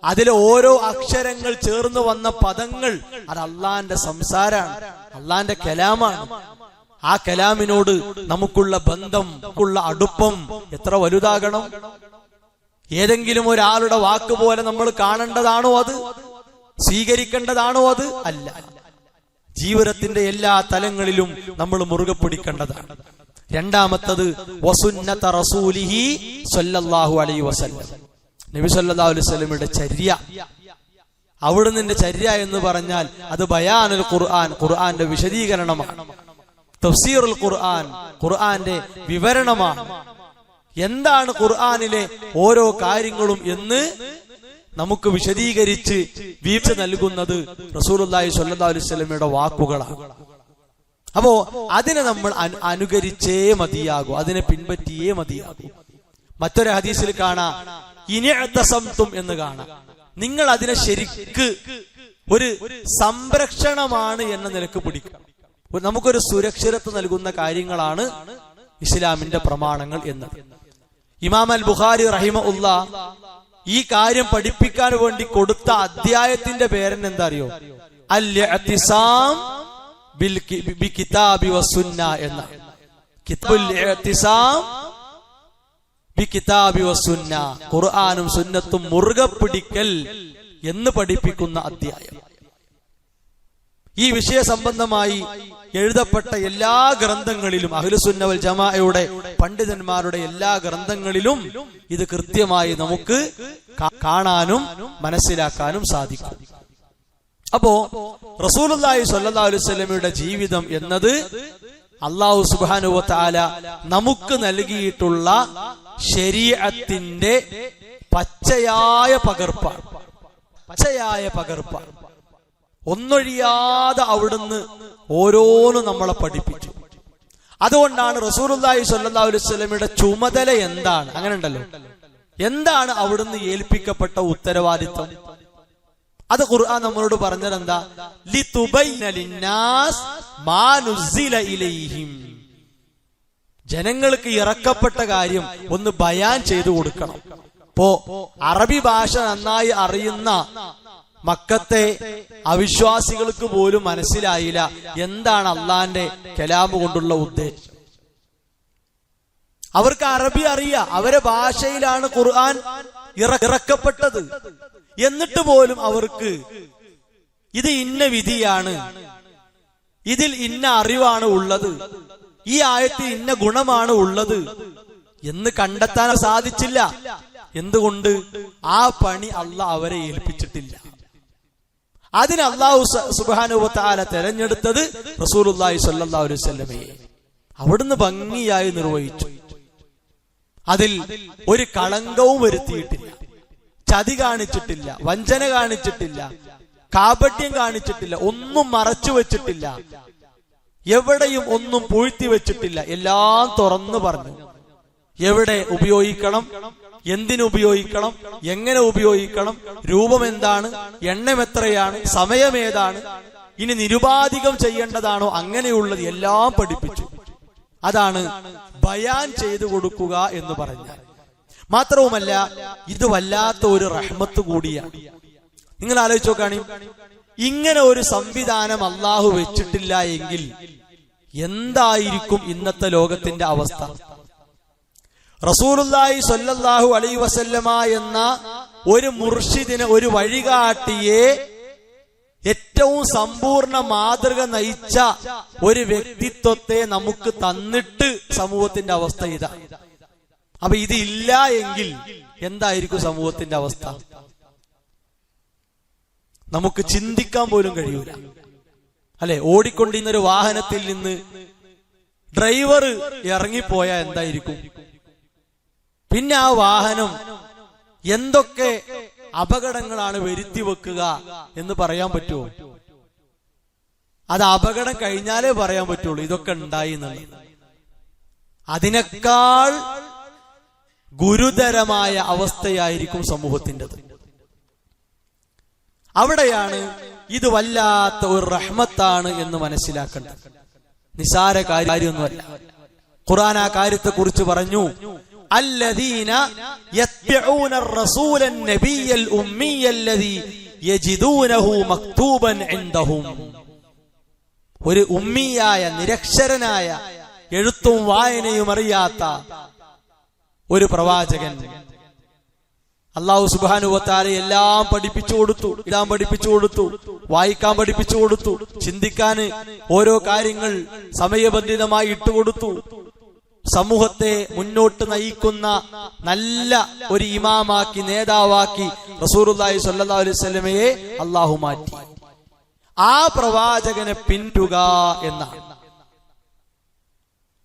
അതിലെ ഓരോ അക്ഷരങ്ങൾ ചേർന്ന് വന്ന പദങ്ങൾ അത് അള്ളാന്റെ സംസാരമാണ്, അള്ളാന്റെ കലാമാണ്. ആ കലാമിനോട് നമുക്കുള്ള ബന്ധം, നമുക്കുള്ള അടുപ്പം എത്ര വലുതാകണം. ഏതെങ്കിലും ഒരാളുടെ വാക്ക് പോലെ നമ്മൾ കാണേണ്ടതാണോ അത്? സ്വീകരിക്കേണ്ടതാണോ അത്? അല്ല. ജീവിതത്തിന്റെ എല്ലാ തലങ്ങളിലും നമ്മൾ മുറുകെ പിടിക്കേണ്ടതാണ്. രണ്ടാമത്തത് വസുന്നത റസൂലിഹി സ്വല്ലല്ലാഹു അലൈഹി വസല്ലം, നബി സല്ലല്ലാഹു അലൈഹി വസല്ലമയുടെ ചര്യ. അവിടുന്ന് ചര്യ എന്ന് പറഞ്ഞാൽ അത് ബയാനുൽ ഖുർആൻ, ഖുർആന്റെ വിശദീകരണമാണ്. തഫ്സീറുൽ ഖുർആൻ, ഖുർആന്റെ വിവരണമാണ്. എന്താണ് ഖുർആനിലെ ഓരോ കാര്യങ്ങളും എന്ന് നമുക്ക് വിശദീകരിച്ച് വീഴ്ച നൽകുന്നത് റസൂലുള്ളാഹി സ്വല്ലല്ലാഹു അലൈഹി വസല്ലമയുടെ വാക്കുകളാണ്. അപ്പോ അതിനെ നമ്മൾ അനുകരിച്ചേ മതിയാകൂ, അതിനെ പിൻപറ്റിയേ മതിയാകൂ. മറ്റൊരു ഹദീസിൽ കാണാം ഇനിഅതസംതും എന്ന് കാണാം. നിങ്ങൾ അതിനെ ശരിക്ക് ഒരു സംരക്ഷണമാണ് എന്ന നിലക്ക് പിടിക്കുക. നമുക്കൊരു സുരക്ഷിതത്വം നൽകുന്ന കാര്യങ്ങളാണ് ഇസ്ലാമിന്റെ പ്രമാണങ്ങൾ എന്നത്. ഇമാം അൽ ബുഖാരി റഹിമഹുല്ലാഹ് ഈ കാര്യം പഠിപ്പിക്കാൻ വേണ്ടി കൊടുത്ത അധ്യായത്തിന്റെ പേരെന്ന് എന്താ അറിയോ? അൽ-ഇഅ്തിസാം ബി കിതാബി വസുന്ന എന്ന. കിതാബുൽ ഇഅ്തിസാം ബി കിതാബി വസുന്ന, ഖുർആനും സുന്നത്തും മുറുകെ പിടിക്കൽ എന്ന് പഠിപ്പിക്കുന്ന അധ്യായം. ഈ വിഷയ സംബന്ധമായി എഴുതപ്പെട്ട എല്ലാ ഗ്രന്ഥങ്ങളിലും, അഹ്ലുസുന്ന വൽ ജമാഅയുടെ പണ്ഡിതന്മാരുടെ എല്ലാ ഗ്രന്ഥങ്ങളിലും ഇത് കൃത്യമായി നമുക്ക് കാണാനും മനസ്സിലാക്കാനും സാധിക്കും. അപ്പോ റസൂലുള്ളാഹി സ്വല്ലല്ലാഹു അലൈഹി വസല്ലമയുടെ ജീവിതം എന്നത് അല്ലാഹു സുബ്ഹാനഹു വ തആല നമുക്ക് നൽകിയിട്ടുള്ള ശരീഅത്തിന്റെ പച്ചയായ പകർപ്പാണ്. പച്ചയായ പകർപ്പാണ്. ഒന്നൊഴിയാതെ അവിടുന്ന് ഓരോന്നും നമ്മളെ പഠിപ്പിച്ചു. അതുകൊണ്ടാണ് റസൂലുള്ളാഹി സ്വല്ലല്ലാഹു അലൈഹി വസല്ലമയുടെ ചുമതല എന്താണ്, അങ്ങനെ ഉണ്ടല്ലോ, എന്താണ് അവിടുന്ന് ഏൽപ്പിക്കപ്പെട്ട ഉത്തരവാദിത്വം? അത് ഖുർആൻ നമ്മളോട് പറഞ്ഞത് എന്താ? ലിതുബൈന ലിന്നാസ് മാ നുസില ഇലൈഹിം. ജനങ്ങൾക്ക് ഇറക്കപ്പെട്ട കാര്യം ഒന്ന് ബയാൻ ചെയ്തു കൊടുക്കണം. ഇപ്പോ അറബി ഭാഷ നന്നായി അറിയുന്ന മക്കത്തെ അവിശ്വാസികൾക്ക് പോലും മനസ്സിലായില്ല എന്താണ് അള്ളാന്റെ കലാമ് കൊണ്ടുള്ള ഉദ്ദേശം. അവർക്ക് അറബി അറിയാം, അവരെ ഭാഷയിലാണ് ഖുർആൻ ഇറക്കപ്പെട്ടത്. എന്നിട്ട് പോലും അവർക്ക് ഇത് ഇന്ന വിധിയാണ്, ഇതിൽ ഇന്ന അറിവാണ് ഉള്ളത്, ഈ ആയത്തിൽ ഇന്ന ഗുണമാണ് ഉള്ളത് എന്ന് കണ്ടെത്താൻ സാധിച്ചില്ല. എന്തുകൊണ്ട്? ആ പണി അള്ളാഹ് അവരെ ഏൽപ്പിച്ചിട്ടില്ല. അതിന് അല്ലാഹു സുബ്ഹാനഹു വ തആല തെരഞ്ഞെടുത്തത് റസൂലുള്ളാഹി സ്വല്ലല്ലാഹു അലൈഹി വസല്ലമയെ. അവിടുന്ന് ഭംഗിയായി നിർവഹിച്ചു. അതിൽ ഒരു കളങ്കവും വരുത്തിയിട്ടില്ല, ചതി കാണിച്ചിട്ടില്ല, വഞ്ചന കാണിച്ചിട്ടില്ല, കാപട്യം കാണിച്ചിട്ടില്ല, ഒന്നും മറച്ചു വെച്ചിട്ടില്ല, എവിടെയും ഒന്നും പൂഴ്ത്തി വെച്ചിട്ടില്ല. എല്ലാം തുറന്നു പറഞ്ഞു. എവിടെ ഉപയോഗിക്കണം, എന്തിനുപയോഗിക്കണം, എങ്ങനെ ഉപയോഗിക്കണം, രൂപം എന്താണ്, എണ്ണം എത്രയാണ്, സമയമേതാണ്, ഇനി നിരുപാധികം ചെയ്യേണ്ടതാണോ, അങ്ങനെയുള്ളത് എല്ലാം പഠിപ്പിച്ചു. അതാണ് ബയാൻ ചെയ്തു കൊടുക്കുക എന്ന് പറഞ്ഞാൽ. മാത്രവുമല്ല, ഇത് വല്ലാത്ത ഒരു റഹ്മത്ത് കൂടിയാണ്. നിങ്ങൾ ആലോചിച്ച് നോക്കുകയാണെ, ഇങ്ങനെ ഒരു സംവിധാനം അള്ളാഹു വെച്ചിട്ടില്ല എങ്കിൽ എന്തായിരിക്കും ഇന്നത്തെ ലോകത്തിന്റെ അവസ്ഥ? റസൂലുള്ളാഹി സ്വല്ലല്ലാഹു അലൈഹി വസല്ലമ എന്ന ഒരു മുർഷിദിനെ, ഒരു വഴികാട്ടിയെ, ഏറ്റവും സമ്പൂർണ്ണ മാതൃക നയിച്ച ഒരു വ്യക്തിത്വത്തെ നമുക്ക് തന്നിട്ട് സമൂഹത്തിന്റെ അവസ്ഥ ഇതാ. അപ്പൊ ഇത് ഇല്ല എങ്കിൽ എന്തായിരിക്കും സമൂഹത്തിന്റെ അവസ്ഥ? നമുക്ക് ചിന്തിക്കാൻ പോലും കഴിയൂല, അല്ലെ? ഓടിക്കൊണ്ടിരുന്നൊരു വാഹനത്തിൽ നിന്ന് ഡ്രൈവർ ഇറങ്ങിപ്പോയാൽ എന്തായിരിക്കും? പിന്നെ ആ വാഹനം എന്തൊക്കെ അപകടങ്ങളാണ് വരുത്തി വെക്കുക എന്ന് പറയാൻ പറ്റുമോ? അത് അപകടം കഴിഞ്ഞാലേ പറയാൻ പറ്റുള്ളൂ ഇതൊക്കെ ഉണ്ടായി എന്നുള്ളത്. അതിനേക്കാൾ ഗുരുതരമായ അവസ്ഥയായിരിക്കും സമൂഹത്തിൻ്റെത്. അവിടെയാണ് ഇത് വല്ലാത്ത ഒരു റഹ്മത്താണ് എന്ന് മനസ്സിലാക്കേണ്ടത്. നിസാര കാര്യമൊന്നുമല്ല. ഖുർആൻ ആ കാര്യത്തെ കുറിച്ച് പറഞ്ഞു, الذين يتبعون الرسول النبي الأمي الذي يجدونه مكتوبا عندهم. ഒരു ഉമ്മിയായ, നിരക്ഷരനായ, എഴുത്തും വായനയും അറിയാത്ത ഒരു പ്രവാചകൻ അല്ലാഹു സുബ്ഹാനഹു വ തആല എല്ലാം പഠിപ്പിച്ചു കൊടുത്തു, ഇടാൻ പഠിപ്പിച്ചു കൊടുത്തു, വായിക്കാൻ പഠിപ്പിച്ചു കൊടുത്തു, ചിന്തിക്കാൻ ഓരോ കാര്യങ്ങൾ സമയബന്ധിതമായി ഇട്ടുകൊടുത്തു. സമൂഹത്തെ മുന്നോട്ട് നയിക്കുന്ന നല്ല ഒരു ഇമാമാക്കി, നേതാവാക്കി റസൂലുള്ളാഹി സ്വല്ലല്ലാഹു അലൈഹി വസല്ലമയെ അല്ലാഹു മാറ്റി. ആ പ്രവാചകനെ പിൻപറ്റുക എന്നാണ്.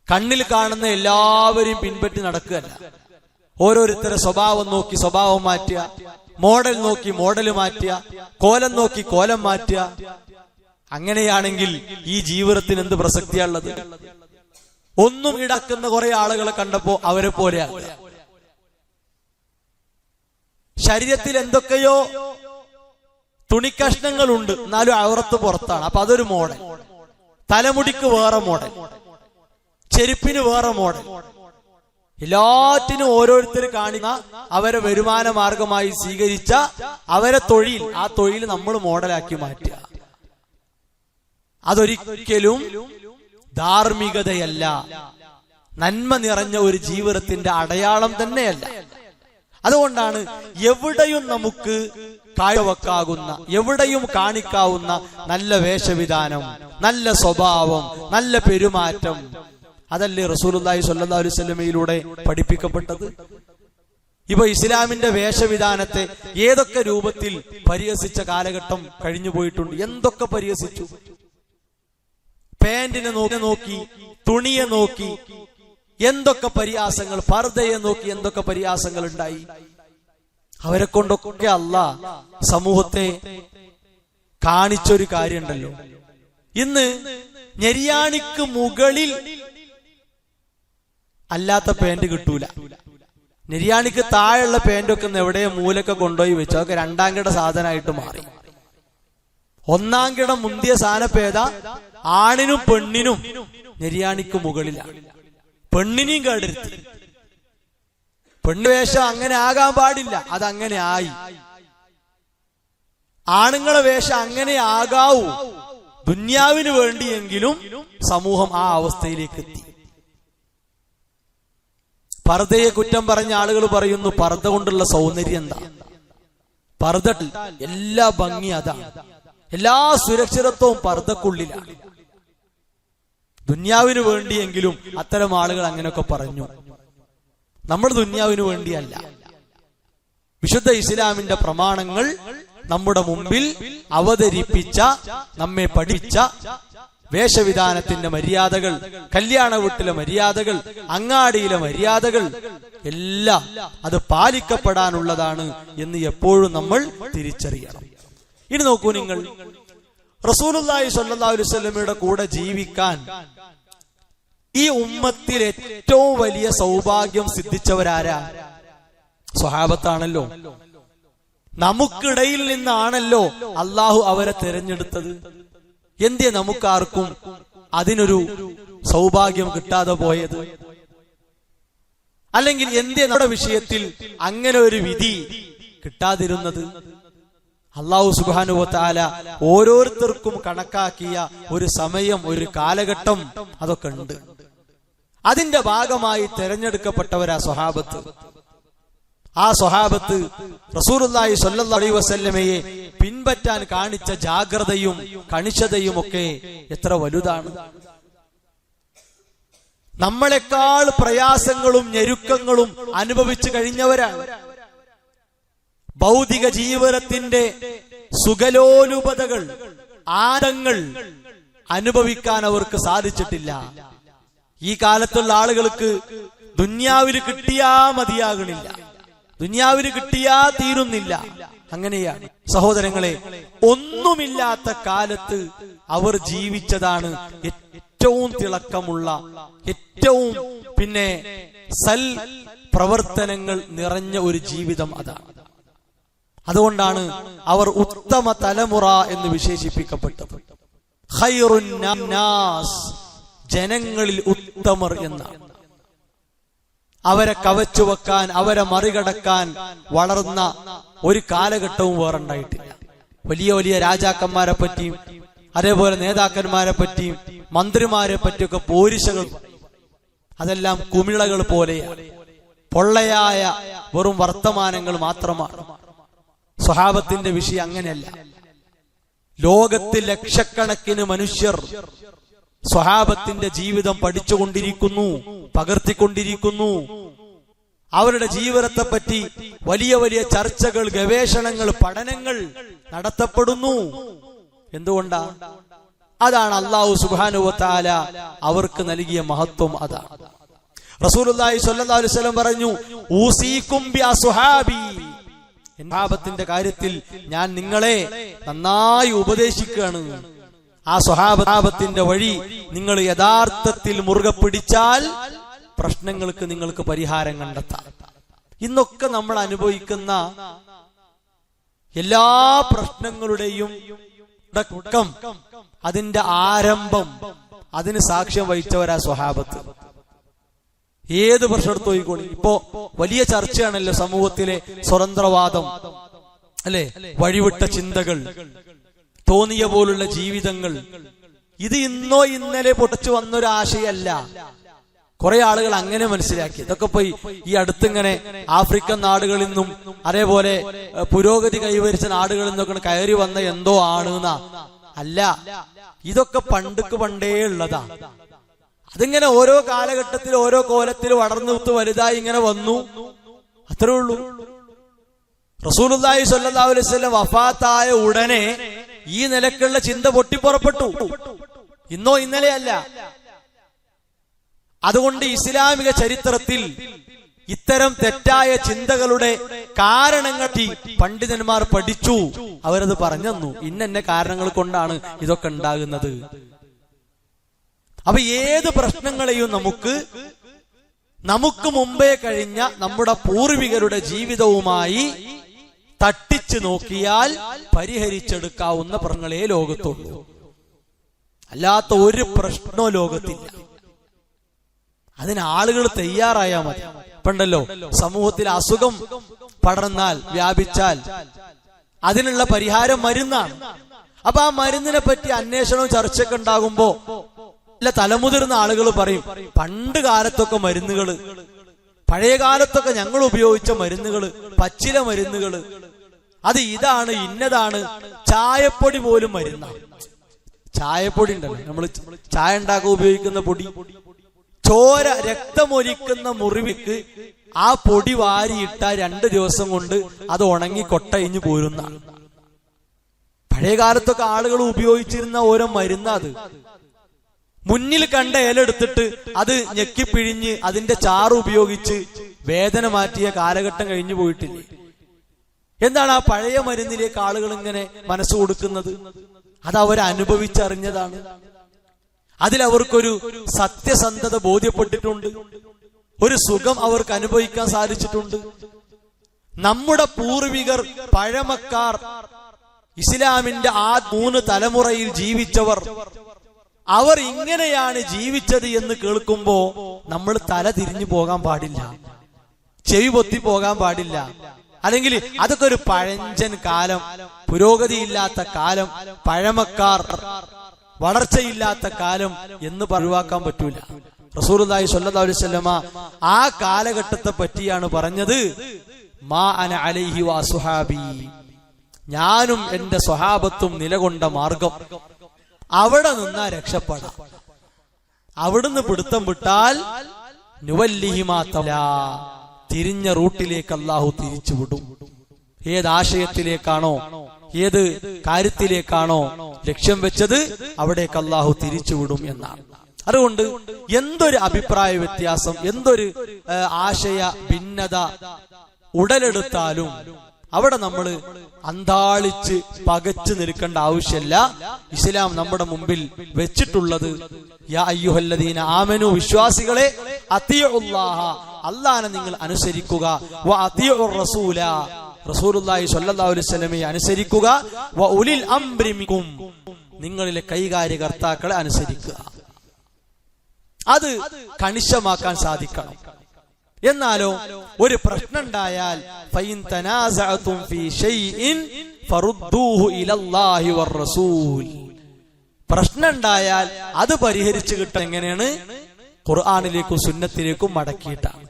കണ്ണിൽ കാണുന്ന എല്ലാവരെയും പിൻപറ്റി നടക്കുകയല്ല. ഓരോരുത്തരുടെ സ്വഭാവം നോക്കി സ്വഭാവം മാറ്റുക, മോഡൽ നോക്കി മോഡൽ മാറ്റുക, കോലം നോക്കി കോലം മാറ്റുക. അങ്ങനെയാണെങ്കിൽ ഈ ജീവിതത്തിന് എന്ത് പ്രസക്തിയാണുള്ളത്? ഒന്നും ഇടക്കുന്ന കുറെ ആളുകളെ കണ്ടപ്പോ അവരെ പോലെയാകുക. ശരീരത്തിൽ എന്തൊക്കെയോ തുണിക്കഷ്ണങ്ങളുണ്ട്, എന്നാലും ഔറത്ത് പുറത്താണ്. അപ്പൊ അതൊരു മോഡൽ. തലമുടിക്ക് വേറെ മോഡൽ, ചെരുപ്പിന് വേറെ മോഡൽ. എല്ലാറ്റിനും ഓരോരുത്തർ കാണുന്ന അവരെ വരുമാന മാർഗമായി സ്വീകരിച്ച അവരെ തൊഴിൽ, ആ തൊഴിൽ നമ്മൾ മോഡലാക്കി മാറ്റുക. അതൊരിക്കലും ധാർമ്മികതയല്ല, നന്മ നിറഞ്ഞ ഒരു ജീവിതത്തിന്റെ അടയാളം തന്നെയല്ല. അതുകൊണ്ടാണ് എവിടെയും നമുക്ക് കാഴ്ചവെക്കാകുന്ന, എവിടെയും കാണിക്കാവുന്ന നല്ല വേഷവിധാനം, നല്ല സ്വഭാവം, നല്ല പെരുമാറ്റം, അതല്ലേ റസൂലുള്ളാഹി സ്വല്ലല്ലാഹു അലൈഹി വസല്ലമയിലൂടെ പഠിപ്പിക്കപ്പെട്ടത്. ഇപ്പൊ ഇസ്ലാമിന്റെ വേഷവിധാനത്തെ ഏതൊക്കെ രൂപത്തിൽ പരിഹസിച്ച കാലഘട്ടം കഴിഞ്ഞു പോയിട്ടുണ്ട്. എന്തൊക്കെ പരിഹസിച്ചു! പാന്റിനെ നോക്കി, തുണിയെ നോക്കി എന്തൊക്കെ പരിഹാസങ്ങൾ, പർദ്ദയെ നോക്കി എന്തൊക്കെ പരിഹാസങ്ങൾ ഉണ്ടായി. അവരെ കൊണ്ടൊക്കെ അല്ലാഹ് സമൂഹത്തെ കാണിച്ചൊരു കാര്യമുണ്ടല്ലോ. ഇന്ന് ഞെരിയാണിക്ക് മുകളിൽ അല്ലാത്ത പാന്റ് കിട്ടൂല. നെരിയാണിക്ക് താഴെയുള്ള പാന്റൊക്കെ എവിടെ മൂലൊക്കെ കൊണ്ടുപോയി വെച്ചു. അതൊക്കെ രണ്ടാം കിട സാധനമായിട്ട് മാറി. ഒന്നാം കിട മുന്തിയ സാധനപ്പേത ആണിനും പെണ്ണിനും നെരിയാണിക്ക് മുകളിലാണ്. പെണ്ണിനെയും കേടരുത്. പെണ്ണുവേഷം അങ്ങനെ ആകാൻ പാടില്ല, അതങ്ങനെ ആയി. ആണുങ്ങളെ വേഷം അങ്ങനെ ആകാവൂ, ദുന്യാവിന് വേണ്ടിയെങ്കിലും സമൂഹം ആ അവസ്ഥയിലേക്ക് എത്തി. പർദ്ദയെ കുറ്റം പറഞ്ഞ ആളുകൾ പറയുന്നു, പർദ്ദ കൊണ്ടുള്ള സൗന്ദര്യം എന്താ? പർദ്ദ എല്ലാ ഭംഗി അതാണ്, എല്ലാ സുരക്ഷിതത്വവും പർദ്ദക്കുള്ളിലാണ്. ദുന്യാവിന് വേണ്ടിയെങ്കിലും അത്തരം ആളുകൾ അങ്ങനെയൊക്കെ പറഞ്ഞു. നമ്മൾ ദുന്യാവിന് വേണ്ടിയല്ല. വിശുദ്ധ ഇസ്ലാമിന്റെ പ്രമാണങ്ങൾ നമ്മുടെ മുമ്പിൽ അവതരിപ്പിച്ച, നമ്മെ പഠിച്ച വേഷവിധാനത്തിന്റെ മര്യാദകൾ, കല്യാണ വീട്ടിലെ മര്യാദകൾ, അങ്ങാടിയിലെ മര്യാദകൾ എല്ലാം അത് പാലിക്കപ്പെടാനുള്ളതാണ് എന്ന് എപ്പോഴും നമ്മൾ തിരിച്ചറിയണം. ഇനി നോക്കൂ നിങ്ങൾ, റസൂലുള്ളാഹി സ്വല്ലല്ലാഹു അലൈഹി വസല്ലമയുടെ കൂടെ ജീവിക്കാൻ ഈ ഉമ്മത്തിൽ ഏറ്റവും വലിയ സൗഭാഗ്യം സിദ്ധിച്ചവരാരാ? സ്വഹാബത്താണല്ലോ. നമുക്കിടയിൽ നിന്നാണല്ലോ അള്ളാഹു അവരെ തിരഞ്ഞെടുത്തത്. എന്തേ നമുക്കാർക്കും അതിനൊരു സൗഭാഗ്യം കിട്ടാതെ പോയത്? അല്ലെങ്കിൽ എന്തേ നമ്മുടെ വിഷയത്തിൽ അങ്ങനെ ഒരു വിധി കിട്ടാതിരുന്നത്? അല്ലാഹു സുബ്ഹാനഹു വ തആല ഓരോരുത്തർക്കും കണക്കാക്കിയ ഒരു സമയം, ഒരു കാലഘട്ടം അതൊക്കെ ഉണ്ട്. അതിന്റെ ഭാഗമായി തെരഞ്ഞെടുക്കപ്പെട്ടവരാ സ്വഹാബത്ത്. ആ സ്വഹാബത്ത് റസൂലുള്ളാഹി സ്വല്ലല്ലാഹു അലൈഹി വസല്ലമയെ പിൻപറ്റാൻ കാണിച്ച ജാഗ്രതയും കണിശതയും ഒക്കെ എത്ര വലുതാണ്. നമ്മളെക്കാൾ പ്രയാസങ്ങളും ഞെരുക്കങ്ങളും അനുഭവിച്ചു കഴിഞ്ഞവരാണ്. ഭൗതിക ജീവിതത്തിന്റെ സുഖലോലുപതകൾ, ആനന്ദങ്ങൾ അനുഭവിക്കാൻ അവർക്ക് സാധിച്ചിട്ടില്ല. ഈ കാലത്തുള്ള ആളുകൾക്ക് ദുന്യാവിൽ കിട്ടിയാ മതിയാകണില്ല, ദുന്യാവിൽ കിട്ടിയാ തീരുന്നില്ല. അങ്ങനെയാണ് സഹോദരങ്ങളെ. ഒന്നുമില്ലാത്ത കാലത്ത് അവർ ജീവിച്ചതാണ് ഏറ്റവും തിളക്കമുള്ള, ഏറ്റവും സൽ പ്രവർത്തനങ്ങൾ നിറഞ്ഞ ഒരു ജീവിതം. അതാണ്. അതുകൊണ്ടാണ് അവർ ഉത്തമ തലമുറ എന്ന് വിശേഷിപ്പിക്കപ്പെട്ടത്. ഖൈറുൻ നാസ്, ജനങ്ങളിൽ ഉത്തമർ എന്നാണ്. അവരെ കവച്ചു വെക്കാൻ, അവരെ മറികടക്കാൻ വളർന്ന ഒരു കാലഘട്ടവും വേറുണ്ടായിട്ടില്ല. വലിയ വലിയ രാജാക്കന്മാരെ പറ്റിയും അതേപോലെ നേതാക്കന്മാരെ പറ്റിയും മന്ത്രിമാരെ പറ്റിയൊക്കെ പോരിശകൾ, അതെല്ലാം കുമിളകൾ പോലെയാണ്, പൊള്ളയായ വെറും വർത്തമാനങ്ങൾ മാത്രമാണ്. സ്വഹാബത്തിന്റെ വിഷയം അങ്ങനെയല്ല. ലോകത്തിൽ ലക്ഷക്കണക്കിന് മനുഷ്യർ സ്വഹാബത്തിന്റെ ജീവിതം പഠിച്ചുകൊണ്ടിരിക്കുന്നു, പകർത്തിക്കൊണ്ടിരിക്കുന്നു. അവരുടെ ജീവിതത്തെ പറ്റി വലിയ വലിയ ചർച്ചകൾ, ഗവേഷണങ്ങൾ, പഠനങ്ങൾ നടത്തപ്പെടുന്നു. എന്തുകൊണ്ടാ? അതാണ് അല്ലാഹു സുബ്ഹാനഹു വ തആല അവർക്ക് നൽകിയ മഹത്വം. അതാണ്. റസൂലുള്ളാഹി സ്വല്ലല്ലാഹു അലൈഹി വസല്ലം പറഞ്ഞു, ഊസീകും ബി അസ്ഹാബി, സ്വഹാബത്തിന്റെ കാര്യത്തിൽ ഞാൻ നിങ്ങളെ നന്നായി ഉപദേശിക്കുകയാണ്. ആ സ്വഹാബത്തിന്റെ വഴി നിങ്ങൾ യഥാർത്ഥത്തിൽ മുറുകെ പിടിച്ചാൽ പ്രശ്നങ്ങൾക്ക് നിങ്ങൾക്ക് പരിഹാരം കണ്ടെത്താം. ഇന്നൊക്കെ നമ്മൾ അനുഭവിക്കുന്ന എല്ലാ പ്രശ്നങ്ങളുടെയും തുടക്കം, അതിന്റെ ആരംഭം, അതിന് സാക്ഷ്യം വഹിച്ചവരാ സ്വഹാബത്ത്. ഏത് പ്രശ്നം എടുത്തു പോയിക്കോളി. ഇപ്പോ വലിയ ചർച്ചയാണല്ലോ സമൂഹത്തിലെ സ്വതന്ത്രവാദം, അല്ലെ, വഴിവിട്ട ചിന്തകൾ, തോന്നിയ പോലുള്ള ജീവിതങ്ങൾ. ഇത് ഇന്നോ ഇന്നലെ പൊട്ടിച്ചു വന്നൊരു ആശയമല്ല. കുറെ ആളുകൾ അങ്ങനെ മനസ്സിലാക്കി. ഇതൊക്കെ പോയി ഈ അടുത്തിങ്ങനെ ആഫ്രിക്കൻ നാടുകളിൽ നിന്നും അതേപോലെ പുരോഗതി കൈവരിച്ച നാടുകളിൽ നിന്നൊക്കെ കയറി വന്ന എന്തോ ആണെന്നാ. അല്ല, ഇതൊക്കെ പണ്ടേ ഉള്ളതാ. അതിങ്ങനെ ഓരോ കാലഘട്ടത്തിൽ ഓരോ കോലത്തിൽ വളർന്നു വലുതായി ഇങ്ങനെ വന്നു, അത്രേ ഉള്ളൂ. റസൂലുള്ളാഹി സ്വല്ലല്ലാഹു അലൈഹി വസല്ലം വഫാത്തായ ഉടനെ ഈ നിലക്കുള്ള ചിന്ത പൊട്ടിപ്പുറപ്പെട്ടു. ഇന്നോ ഇന്നലെയല്ല. അതുകൊണ്ട് ഇസ്ലാമിക ചരിത്രത്തിൽ ഇത്തരം തെറ്റായ ചിന്തകളുടെ കാരണങ്ങൾ പണ്ഡിതന്മാർ പഠിച്ചു. അവരത് പറഞ്ഞു, ഇന്ന കാരണങ്ങൾ കൊണ്ടാണ് ഇതൊക്കെ ഉണ്ടാകുന്നത്. അപ്പൊ ഏത് പ്രശ്നങ്ങളെയും നമുക്ക് മുമ്പേ കഴിഞ്ഞ നമ്മുടെ പൂർവികരുടെ ജീവിതവുമായി തട്ടിച്ചു നോക്കിയാൽ പരിഹരിച്ചെടുക്കാവുന്ന പ്രശ്നങ്ങളെ ലോകത്തുള്ളൂ. അല്ലാത്ത ഒരു പ്രശ്നവും ലോകത്തില്ല. അതിന് ആളുകൾ തയ്യാറായാൽ മതി. പണ്ടല്ലോ സമൂഹത്തിൽ അസുഖം പടർന്നാൽ, വ്യാപിച്ചാൽ അതിനുള്ള പരിഹാരം മരുന്നാണ്. അപ്പൊ ആ മരുന്നിനെ പറ്റി അന്വേഷണവും ചർച്ചയൊക്കെ ഉണ്ടാകുമ്പോ അല്ല, തലമുതിർന്ന ആളുകൾ പറയും, പണ്ട് കാലത്തൊക്കെ മരുന്നുകള്, പഴയ കാലത്തൊക്കെ ഞങ്ങൾ ഉപയോഗിച്ച മരുന്നുകള്, പച്ചില മരുന്നുകള്, അത് ഇതാണ് ഇന്നതാണ്. ചായപ്പൊടി പോലും മരുന്നാണ്. ചായപ്പൊടി ഉണ്ടല്ലോ, നമ്മൾ ചായ ഉണ്ടാക്കാൻ ഉപയോഗിക്കുന്ന പൊടി, ചോര രക്തമൊലിക്കുന്ന മുറിവിക്ക് ആ പൊടി വാരിയിട്ട 2 ദിവസം കൊണ്ട് അത് ഉണങ്ങി കൊട്ടയിഞ്ഞു പോരുന്ന. പഴയ കാലത്തൊക്കെ ആളുകൾ ഉപയോഗിച്ചിരുന്ന ഓരോ മരുന്ന്. അത് മുന്നിൽ കണ്ട ഇല എടുത്തിട്ട് അത് ഞെക്കിപ്പിഴിഞ്ഞ് അതിന്റെ ചാറ് ഉപയോഗിച്ച് വേദന മാറ്റിയ കാലഘട്ടം കഴിഞ്ഞു പോയിട്ടില്ലേ? എന്താണ് ആ പഴയ മരുന്നിലേക്ക് ആളുകൾ ഇങ്ങനെ മനസ്സ് കൊടുക്കുന്നത്? അത് അവരനുഭവിച്ചറിഞ്ഞതാണ്. അതിലവർക്കൊരു സത്യസന്ധത ബോധ്യപ്പെട്ടിട്ടുണ്ട്, ഒരു സുഖം അവർക്ക് അനുഭവിക്കാൻ സാധിച്ചിട്ടുണ്ട്. നമ്മുടെ പൂർവികർ, പഴമക്കാർ, ഇസ്ലാമിന്റെ ആ 3 തലമുറയിൽ ജീവിച്ചവർ, അവർ ഇങ്ങനെയാണ് ജീവിച്ചത് എന്ന് കേൾക്കുമ്പോ നമ്മൾ തല തിരിഞ്ഞു പോകാൻ പാടില്ല, ചെവി പൊത്തി പോകാൻ പാടില്ല. അല്ലെങ്കിൽ അതൊക്കെ ഒരു പഴഞ്ചൻ കാലം, പുരോഗതിയില്ലാത്ത കാലം, പഴമക്കാർ, വളർച്ചയില്ലാത്ത കാലം എന്ന് ഒഴിവാക്കാൻ പറ്റൂല. റസൂലുള്ളാഹി സ്വല്ലല്ലാഹു അലൈഹി വസല്ലമ ആ കാലഘട്ടത്തെ പറ്റിയാണ് പറഞ്ഞത്, മാ അന അലൈഹി വസുഹാബി, ഞാനും എന്റെ സ്വഹാബത്തും നിലകൊണ്ട മാർഗം. അവിടെ നിന്നാ രക്ഷപ്പെടാം. അവിടുന്ന് പിടുത്തം വിട്ടാൽ നുവല്ലിഹിമാതല, തിരിഞ്ഞ റൂട്ടിലേക്ക് അല്ലാഹു തിരിച്ചുവിടും. ഏതാശയത്തിലേക്കാണോ, ഏത് കാര്യത്തിലേക്കാണോ ലക്ഷ്യം വെച്ചത് അവിടേക്ക് അല്ലാഹു തിരിച്ചുവിടും എന്നാണ്. അതുകൊണ്ട് എന്തൊരു അഭിപ്രായ വ്യത്യാസം, എന്തൊരു ആശയ ഭിന്നത ഉടലെടുത്താലും അവിടെ നമ്മൾ അന്താളിച്ച് പകച്ചു നിൽക്കേണ്ട ആവശ്യമില്ല. ഇസ്ലാം നമ്മുടെ മുമ്പിൽ വെച്ചിട്ടുള്ളത്, യാ അയ്യുഹല്ലദീന ആമനു, വിശ്വാസികളെ, അത്തിയുല്ലാഹ, അല്ലാഹനെ നിങ്ങൾ അനുസരിക്കുക, വ അത്തിയുർ റസൂല, റസൂലുള്ളാഹി സ്വല്ലല്ലാഹു അലൈഹി വസല്ലമയെ അനുസരിക്കുക, വ ഉലിൽ അംരി മിൻകും, നിങ്ങളിലെ കൈകാര്യകർത്താക്കളെ അനുസരിക്കുക. അത് കണിശമാക്കാൻ സാധിക്കണം. എന്നാലോ ഒരു പ്രശ്നം ഉണ്ടായാൽ ഫൈൻ തനാസഅതും ഫീ ഷൈഇൻ ഫറുദ്ദൂഹു ഇലല്ലാഹി വറസൂൽ, പ്രശ്നം ഉണ്ടായാൽ അത് പരിഹരിച്ചു കിട്ടാൻ എങ്ങനെയാണ്? ഖുർആനിലേക്കും സുന്നത്തിലേക്കും മടക്കിയിട്ടാണ്.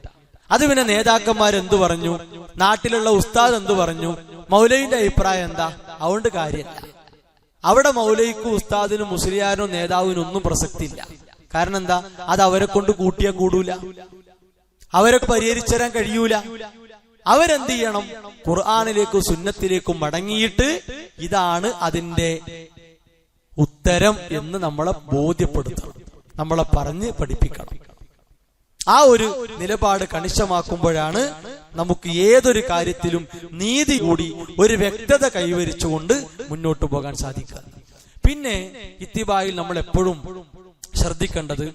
അത് പിന്നെ നേതാക്കന്മാരെന്തു പറഞ്ഞു, നാട്ടിലുള്ള ഉസ്താദ് എന്തു പറഞ്ഞു, മൗലവിന്റെ അഭിപ്രായം എന്താ, അതുകൊണ്ട് കാര്യമില്ല. അവിടെ മൗലവിക്കും ഉസ്താദിനും മുസ്ലിയാരിനും നേതാവിനും ഒന്നും പ്രസക്തിയില്ല. കാരണം എന്താ? അത് അവരെ കൊണ്ട് കൂട്ടിയാൽ കൂടൂല, അവരൊക്കെ പരിഹരിച്ചു തരാൻ കഴിയൂല. അവരെന്ത് ചെയ്യണം? ഖുർആനിലേക്കും സുന്നത്തിലേക്കും മടങ്ങിയിട്ട് ഇതാണ് അതിന്റെ ഉത്തരം എന്ന് നമ്മളെ ബോധ്യപ്പെടുത്തണം, നമ്മളെ പറഞ്ഞ് പഠിപ്പിക്കണം. ആ ഒരു നിലപാട് കണിശമാക്കുമ്പോഴാണ് നമുക്ക് ഏതൊരു കാര്യത്തിലും നീതി കൂടി ഒരു വ്യക്തത കൈവരിച്ചുകൊണ്ട് മുന്നോട്ട് പോകാൻ സാധിക്കുക. പിന്നെ ഇത്തിബായിൽ നമ്മൾ എപ്പോഴും ശ്രദ്ധിക്കേണ്ടത്,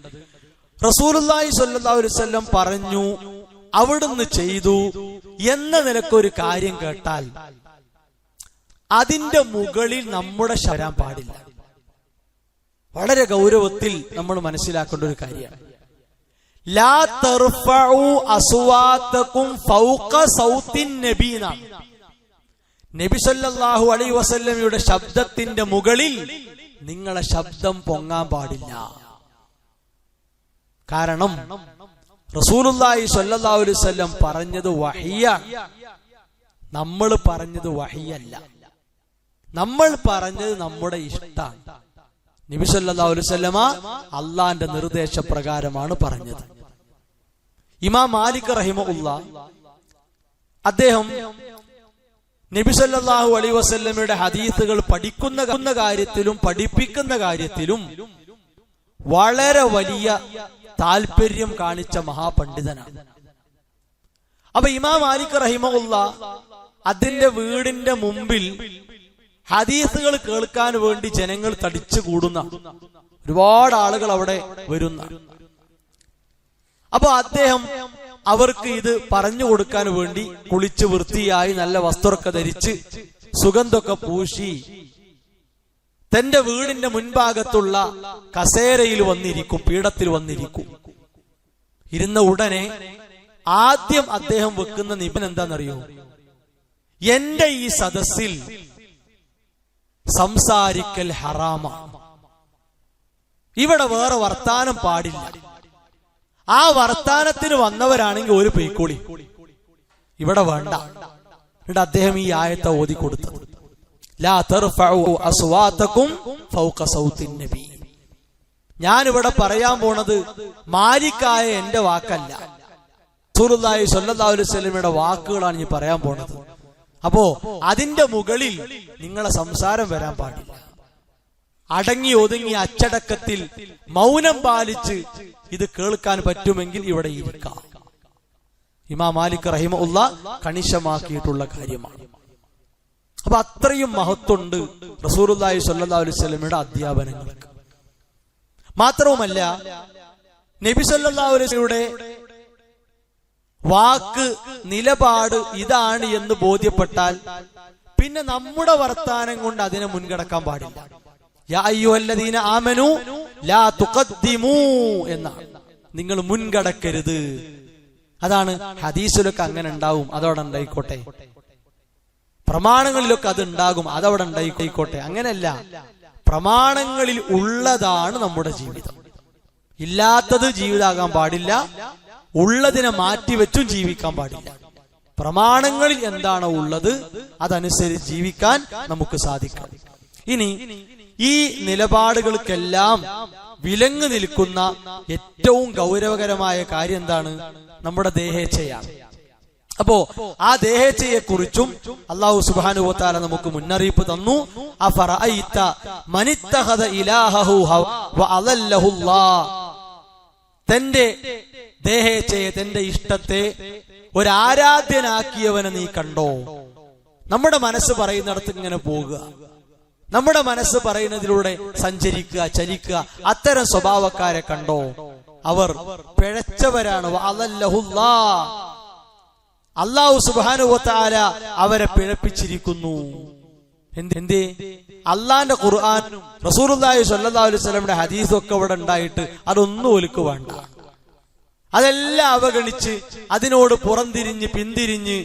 റസൂലുള്ളാഹി സ്വല്ലല്ലാഹു അലൈഹി വസല്ലം പറഞ്ഞു, അവിടുന്ന് ചെയ്തു എന്ന നിലക്കൊരു കാര്യം കേട്ടാൽ അതിന്റെ മുകളിൽ നമ്മുടെ വരാൻ പാടില്ല. വളരെ ഗൗരവത്തിൽ നമ്മൾ മനസ്സിലാക്കേണ്ട ഒരു കാര്യമാണ്. ലാ തർഫഉ അസ്വാതകും ഫൗഖ സൗത്തിൻ നബി, നബി സല്ലല്ലാഹു അലൈഹി വസല്ലമയുടെ ശബ്ദത്തിന്റെ മുകളിൽ നിങ്ങളെ ശബ്ദം പൊങ്ങാൻ പാടില്ല. കാരണം റസൂലുള്ളാഹി സ്വല്ലല്ലാഹു അലൈഹി വസല്ലം പറഞ്ഞത് വഹിയാണ്, നമ്മൾ പറഞ്ഞത് വഹിയല്ല. നമ്മൾ പറഞ്ഞത് നമ്മുടെ ഇഷ്ടാണ്. നബി സല്ലല്ലാഹു അലൈഹി വസല്ലമ അള്ളാന്റെ നിർദ്ദേശപ്രകാരമാണ് പറഞ്ഞത്. ഇമാം മാലിക് റഹിമഹുല്ലാഹ്, അദ്ദേഹം നബി സല്ലല്ലാഹു അലൈഹി വസല്ലമയുടെ ഹദീസുകൾ പഠിക്കുന്ന കാര്യത്തിലും പഠിപ്പിക്കുന്ന കാര്യത്തിലും വളരെ വലിയ താല്പര്യം കാണിച്ച മഹാപണ്ഡിതനാണ്. അപ്പൊ ഇമാം മാലിക് റഹിമഹുല്ലാഹ് അതിന്റെ വീടിന്റെ മുമ്പിൽ ഹദീസുകൾ കേൾക്കാൻ വേണ്ടി ജനങ്ങൾ തടിച്ചു കൂടുന്ന ഒരുപാട് ആളുകൾ അവിടെ വരുന്ന. അപ്പൊ അദ്ദേഹം അവർക്ക് ഇത് പറഞ്ഞു കൊടുക്കാൻ വേണ്ടി കുളിച്ച് വൃത്തിയായി നല്ല വസ്ത്രമൊക്കെ ധരിച്ച് സുഗന്ധമൊക്കെ പൂശി തന്റെ വീടിന്റെ മുൻഭാഗത്തുള്ള കസേരയിൽ വന്നിരിക്കും, പീഠത്തിൽ വന്നിരിക്കും. ഇരുന്ന ഉടനെ ആദ്യം അദ്ദേഹം വെക്കുന്ന നിബന്ധന എന്താണെന്നറിയോ? എന്റെ ഈ സദസ്സിൽ സംസാരിക്കൽ ഹറാമാണ്, ഇവിടെ വേറെ വർത്താനം പാടില്ല. ആ വർത്താനത്തിന് വന്നവരാണെങ്കിൽ ഒരു പൊയ്ക്കോളി, ഇവിടെ വേണ്ട. എന്നിട്ട് അദ്ദേഹം ഈ ആയത്തെ ഓതി കൊടുത്തത്, ലാ തർഫഉ അസ്വാതകും ഫൗഖ സൗത്തിൻ നബി. ഞാനിവിടെ പറയാൻ പോണത് മാലിക്കായ എന്റെ വാക്കല്ല, റസൂലുള്ളാഹി സ്വല്ലല്ലാഹു അലൈഹി വസല്ലമയുടെ വാക്കുകളാണ് ഞാൻ പറയാൻ പോണത്. അപ്പോ അതിന്റെ മുകളിൽ നിങ്ങളെ സംസാരം വരാൻ പാടില്ല. അടങ്ങി ഒതുങ്ങി അച്ചടക്കത്തിൽ മൗനം പാലിച്ച് ഇത് കേൾക്കാൻ പറ്റുമെങ്കിൽ ഇവിടെ ഇരിക്കാം. ഇമാം മാലിക് റഹിമഹുല്ലാഹ് കണിശമാക്കിയിട്ടുള്ള കാര്യമാണ്. അപ്പൊ അത്രയും മഹത്വമുണ്ട് റസൂലുള്ളാഹി സ്വല്ലല്ലാഹു അലൈഹി വസല്ലമയുടെ അധ്യാപനങ്ങൾക്ക്. മാത്രവുമല്ല, നബി സല്ലല്ലാഹു അലൈഹി വസല്ലമയുടെ വാക്ക് നിലപാട് ഇതാണ് എന്ന് ബോധ്യപ്പെട്ടാൽ പിന്നെ നമ്മുടെ വർത്താനം കൊണ്ട് അതിനെ മുൻകടക്കാൻ പാടില്ല. യാ അയ്യുഹല്ലദീന ആമനൂ ലാ തുഖദ്ദിമൂ എന്നാണ്. നിങ്ങൾ മുൻകടക്കരുത്. അതാണ് ഹദീസിലൊക്കെ അങ്ങനെ ഉണ്ടാവും, അതവിടെ ഉണ്ടായിക്കോട്ടെ. പ്രമാണങ്ങളിലൊക്കെ അത് ഉണ്ടാകും, അതവിടെ ഉണ്ടായിക്കോട്ടെ. അങ്ങനെയല്ല, പ്രമാണങ്ങളിൽ ഉള്ളതാണ് നമ്മുടെ ജീവിതം. ഇല്ലാത്തത് ജീവിതമാകാൻ പാടില്ല, ഉള്ളതിനെ മാറ്റിവെച്ചും ജീവിക്കാൻ പാടില്ല. പ്രമാണങ്ങളിൽ എന്താണോ ഉള്ളത് അതനുസരിച്ച് ജീവിക്കാൻ നമുക്ക് സാധിക്കണം. ഇനി ഈ നിലപാടുകൾക്കെല്ലാം വിലങ്ങ് നിൽക്കുന്ന ഏറ്റവും ഗൗരവകരമായ കാര്യം എന്താണ്? നമ്മുടെ ദേഹേച്ഛയാണ്. അപ്പോ ആ ദേഹേച്ഛയെ കുറിച്ചും അല്ലാഹു സുബ്ഹാനഹു വ തആല നമുക്ക് മുന്നറിയിപ്പ് തന്നു. അഫറഅയ്ത മനിത്തഖദ ഇലാഹഹു വ അളല്ലഹുല്ലാഹ്. തന്റെ ദേഹേച്ഛയെ, തന്റെ ഇഷ്ടത്തെ ഒരാരാധ്യനാക്കിയവനെ നീ കണ്ടോ? നമ്മുടെ മനസ്സ് പറയുന്നിടത്ത് ഇങ്ങനെ പോകുക, നമ്മുടെ മനസ്സ് പറയുന്നതിലൂടെ സഞ്ചരിക്കുക, ചലിക്കുക. അത്തരം സ്വഭാവക്കാരെ കണ്ടോ? അവർ പിഴച്ചവരാണ്. അല്ലാഹു സുബ്ഹാനഹു വ തആല അവരെ പിഴപ്പിച്ചിരിക്കുന്നു. എന്തേ? അള്ളാന്റെ ഖുർആനും റസൂലുള്ളാഹി സ്വല്ലല്ലാഹു അലൈഹി വസല്ലമയുടെ ഹദീസും ഒക്കെ ഇവിടെ ഉണ്ടായിട്ട് അതൊന്നും ഓൽക്ക് വേണ്ട. അതെല്ലാം അവഗണിച്ച് അതിനോട് പുറംതിരിഞ്ഞ് പിന്തിരിഞ്ഞ്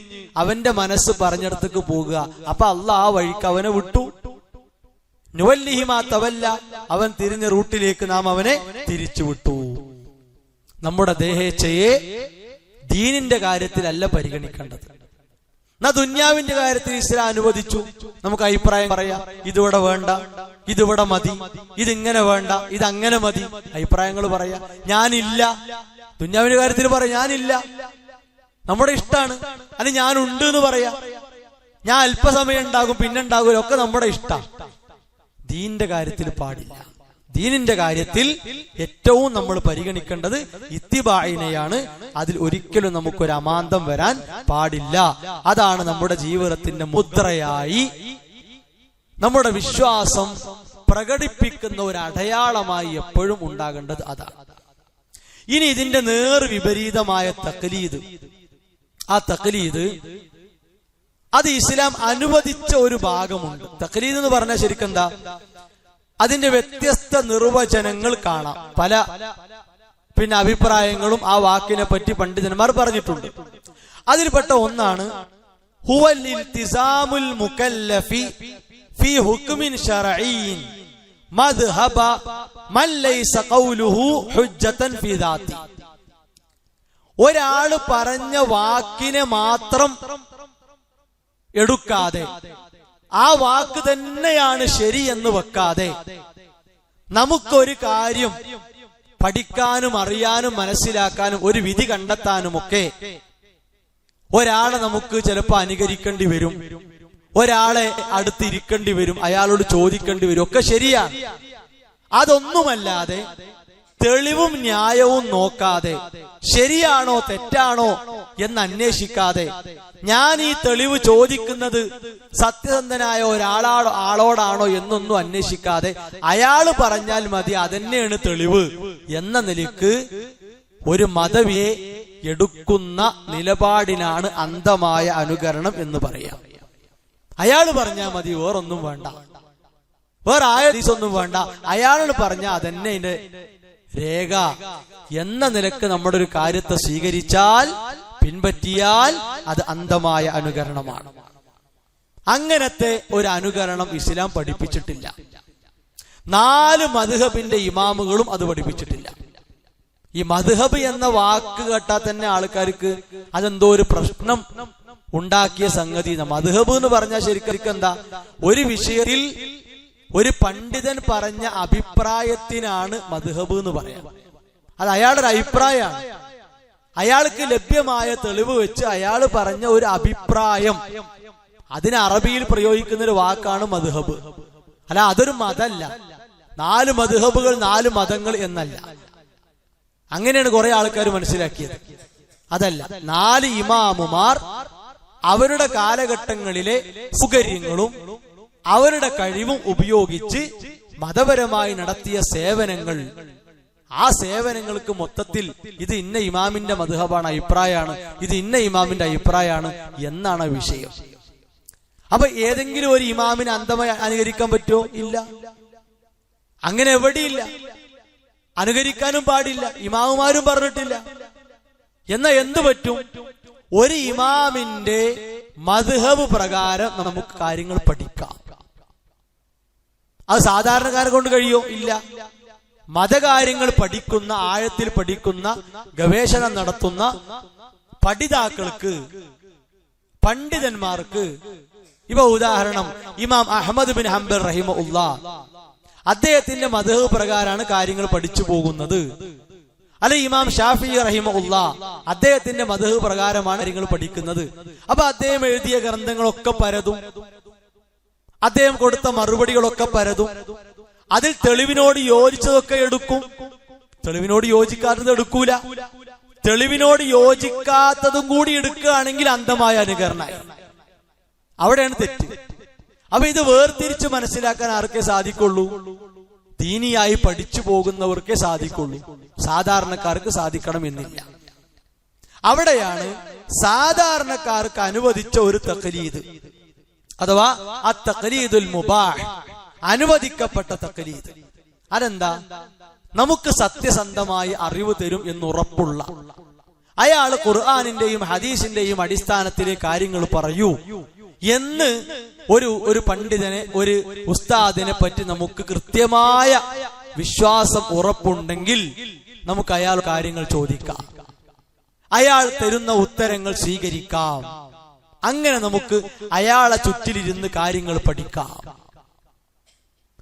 അവന്റെ മനസ്സ് പറഞ്ഞിടത്തേക്ക് പോകുക. അപ്പൊ അള്ളാഹ് ആ വഴിക്ക് അവനെ വിട്ടു. നുവല്ലിഹി മാ തവല്ല, അവൻ തിരിഞ്ഞ റൂട്ടിലേക്ക് നാം അവനെ തിരിച്ചു വിട്ടു. നമ്മുടെ ദേഹേച്ഛയെ ദീനിന്റെ കാര്യത്തിലല്ല പരിഗണിക്കേണ്ടത്. എന്നാ ദുന്യാവിന്റെ കാര്യത്തിൽ ഇസ്ലാം അനുവദിച്ചു. നമുക്ക് അഭിപ്രായം പറയാം, ഇതിവിടെ വേണ്ട, ഇതിവിടെ മതി, ഇതിങ്ങനെ വേണ്ട, ഇതങ്ങനെ മതി. അഭിപ്രായങ്ങൾ പറയാം. ഞാനില്ല, ദുന്യാവിന്റെ കാര്യത്തിൽ പറയാം ഞാനില്ല, നമ്മുടെ ഇഷ്ടമാണ്. അല്ലെങ്കിൽ ഞാനുണ്ട് എന്ന് പറയാം. ഞാൻ അല്പസമയം ഉണ്ടാകും, പിന്നെ ഉണ്ടാകൂല, ഒക്കെ നമ്മുടെ ഇഷ്ടം. ദീനിന്റെ കാര്യത്തിൽ പാടില്ല. ദീനിന്റെ കാര്യത്തിൽ ഏറ്റവും നമ്മൾ പരിഗണിക്കേണ്ടത് ഇത്തിബാഇനെയാണ്. അതിൽ ഒരിക്കലും നമുക്കൊരു അമാന്തം വരാൻ പാടില്ല. അതാണ് നമ്മുടെ ജീവിതത്തിന്റെ മുദ്രയായി, നമ്മുടെ വിശ്വാസം പ്രകടിപ്പിക്കുന്ന ഒരു അടയാളമായി എപ്പോഴും ഉണ്ടാകേണ്ടത് അതാണ്. ഇനി ഇതിന്റെ നേർ വിപരീതമായ തഖ്ലീദ്, ആ തഖ്ലീദ് അത് ഇസ്ലാം അനുവദിച്ച ഒരു ഭാഗമുണ്ട്. തഖ്ലീദ് എന്ന് പറഞ്ഞാൽ ശരിക്കെന്താ? അതിന്റെ വ്യത്യസ്ത നിർവചനങ്ങൾ കാണാം. പല അഭിപ്രായങ്ങളും ആ വാക്കിനെ പറ്റി പണ്ഡിതന്മാർ പറഞ്ഞിട്ടുണ്ട്. അതിൽപ്പെട്ട ഒന്നാണ് ഹുവൽ ഇൽതിസാമുൽ മുകല്ലഫി ഫീ ഹുക്മിൻ ശർഈൻ മദ്ഹബ മൻ ലൈസ ഖൗലുഹു ഹുജ്ജതൻ ഫീ ദാതി. ഒരാൾ പറഞ്ഞ വാക്കിനെ മാത്രം എടുക്കാതെ, ആ വാക്ക് തന്നെയാണ് ശരി എന്ന് വെക്കാതെ, നമുക്കൊരു കാര്യം പഠിക്കാനും അറിയാനും മനസ്സിലാക്കാനും ഒരു വിധി കണ്ടെത്താനുമൊക്കെ ഒരാളെ നമുക്ക് ചിലപ്പോൾ അനുകരിക്കേണ്ടി വരും, ഒരാളെ അടുത്തിരിക്കേണ്ടി വരും, അയാളോട് ചോദിക്കേണ്ടി വരും, ഒക്കെ ശരിയാണ്. അതൊന്നുമല്ലാതെ തെളിവും ന്യായവും നോക്കാതെ, ശരിയാണോ തെറ്റാണോ എന്ന് അന്വേഷിക്കാതെ, ഞാൻ ഈ തെളിവ് ചോദിക്കുന്നത് സത്യസന്ധനായ ആളോടാണോ എന്നൊന്നും അന്വേഷിക്കാതെ അയാള് പറഞ്ഞാൽ മതി, അതന്നെയാണ് തെളിവ് എന്ന നിലയ്ക്ക് ഒരു മതവിയെ എടുക്കുന്ന നിലപാടിനാണ് അന്ധമായ അനുകരണം എന്ന് പറയാം. അയാള് പറഞ്ഞാൽ മതി, വേറൊന്നും വേണ്ട, വേറെ ആയതൊന്നും വേണ്ട, അയാളോട് പറഞ്ഞാൽ അതന്നെ ഇതിന്റെ രേഖ എന്ന നിലക്ക് നമ്മുടെ ഒരു കാര്യത്തെ സ്വീകരിച്ചാൽ, പിൻപറ്റിയാൽ അത് അന്ധമായ അനുകരണമാണ്. അങ്ങനത്തെ ഒരു അനുകരണം ഇസ്ലാം പഠിപ്പിച്ചിട്ടില്ല. 4 മദ്ഹബിന്റെ ഇമാമുകളും അത് പഠിപ്പിച്ചിട്ടില്ല. ഈ മദ്ഹബ് എന്ന വാക്ക് കേട്ടാൽ തന്നെ ആൾക്കാർക്ക് അതെന്തോ ഒരു പ്രശ്നം ഉണ്ടാക്കിയ സംഗതി. മദ്ഹബ് എന്ന് പറഞ്ഞാൽ ശരിക്കും എന്താ? ഒരു വിഷയത്തിൽ ഒരു പണ്ഡിതൻ പറഞ്ഞ അഭിപ്രായത്തിനാണ് മദ്ഹബ് എന്ന് പറയാം. അത് അയാളുടെ ഒരു അഭിപ്രായമാണ്. അയാൾക്ക് ലഭ്യമായ തെളിവ് വെച്ച് അയാൾ പറഞ്ഞ ഒരു അഭിപ്രായം, അതിന് അറബിയിൽ പ്രയോഗിക്കുന്ന ഒരു വാക്കാണ് മദ്ഹബ്. അല്ല, അതൊരു മതമല്ല. 4 മദ്ഹബുകൾ 4 മതങ്ങൾ എന്നല്ല. അങ്ങനെയാണ് കുറെ ആൾക്കാർ മനസ്സിലാക്കിയത്. അതല്ല, 4 ഇമാമുമാർ അവരുടെ കാലഘട്ടങ്ങളിലെ സൗകര്യങ്ങളും അവരുടെ കഴിവും ഉപയോഗിച്ച് മതപരമായി നടത്തിയ സേവനങ്ങൾ, ആ സേവനങ്ങൾക്ക് മൊത്തത്തിൽ ഇത് ഇന്ന ഇമാമിന്റെ മദ്ഹബാണ്, അഭിപ്രായമാണ്, ഇത് ഇന്ന ഇമാമിന്റെ അഭിപ്രായമാണ് എന്നാണ് വിഷയം. അപ്പൊ ഏതെങ്കിലും ഒരു ഇമാമിനെ അന്ധമായി അനുകരിക്കാൻ പറ്റുമോ? ഇല്ല. അങ്ങനെ എവിടെയില്ല. അനുകരിക്കാനും പാടില്ല, ഇമാമുമാരും പറഞ്ഞിട്ടില്ല. എന്നാ എന്ത് പറ്റും? ഒരു ഇമാമിന്റെ മദ്ഹബ് പ്രകാരം നമുക്ക് കാര്യങ്ങൾ പഠിക്കാം. അത് സാധാരണക്കാരെ കൊണ്ട് കഴിയോ? ഇല്ല. മതകാര്യങ്ങൾ പഠിക്കുന്ന, ആഴത്തിൽ പഠിക്കുന്ന, ഗവേഷണം നടത്തുന്ന പഠിതാക്കൾക്ക്, പണ്ഡിതന്മാർക്ക്, ഇപ്പൊ ഉദാഹരണം ഇമാം അഹ്മദ് ബിൻ ഹംബൽ റഹിമഹുല്ലാഹ്, അദ്ദേഹത്തിന്റെ മദ്ഹബ് പ്രകാരമാണ് കാര്യങ്ങൾ പഠിച്ചു പോകുന്നത്. അല്ലെ ഇമാം ഷാഫി റഹിമഹുല്ലാഹ്, അദ്ദേഹത്തിന്റെ മദ്ഹബ് പ്രകാരമാണ് കാര്യങ്ങൾ പഠിക്കുന്നത്. അപ്പൊ അദ്ദേഹം എഴുതിയ ഗ്രന്ഥങ്ങളൊക്കെ പരതും, അദ്ദേഹം കൊടുത്ത മറുപടികളൊക്കെ പരതും. അതിൽ തെളിവിനോട് യോജിച്ചതൊക്കെ എടുക്കും, തെളിവിനോട് യോജിക്കാത്തത് എടുക്കൂല. തെളിവിനോട് യോജിക്കാത്തതും കൂടി എടുക്കുകയാണെങ്കിൽ അന്ധമായ അനുകരണമായി. അവിടെയാണ് തെറ്റ്. അപ്പൊ ഇത് വേർതിരിച്ച് മനസ്സിലാക്കാൻ ആർക്കേ സാധിക്കുള്ളൂ? ദീനിയായി പഠിച്ചു പോകുന്നവർക്കേ സാധിക്കുള്ളൂ. സാധാരണക്കാർക്ക് സാധിക്കണം എന്നില്ല. അവിടെയാണ് സാധാരണക്കാർക്ക് അനുവദിച്ച ഒരു തഖ്ലീദ്, അഥവാ അത്തഖ്ലീദുൽ മുബാഹ്, അനുവദിക്കപ്പെട്ട തഖ്ലീദ്. അതെന്താ? നമുക്ക് സത്യസന്ധമായി അറിവ് തരും എന്നുറപ്പുള്ള, അയാൾ ഖുർആനിന്റെയും ഹദീസിന്റെയും അടിസ്ഥാനത്തിലെ കാര്യങ്ങൾ പറയൂ എന്ന് ഒരു പണ്ഡിതനെ, ഒരു ഉസ്താദിനെ പറ്റി നമുക്ക് കൃത്യമായ വിശ്വാസം, ഉറപ്പുണ്ടെങ്കിൽ നമുക്ക് അയാൾ കാര്യങ്ങൾ ചോദിക്കാം, അയാൾ തരുന്ന ഉത്തരങ്ങൾ സ്വീകരിക്കാം. അങ്ങനെ നമുക്ക് അയാളെ ചുറ്റിലിരുന്ന് കാര്യങ്ങൾ പഠിക്കാം.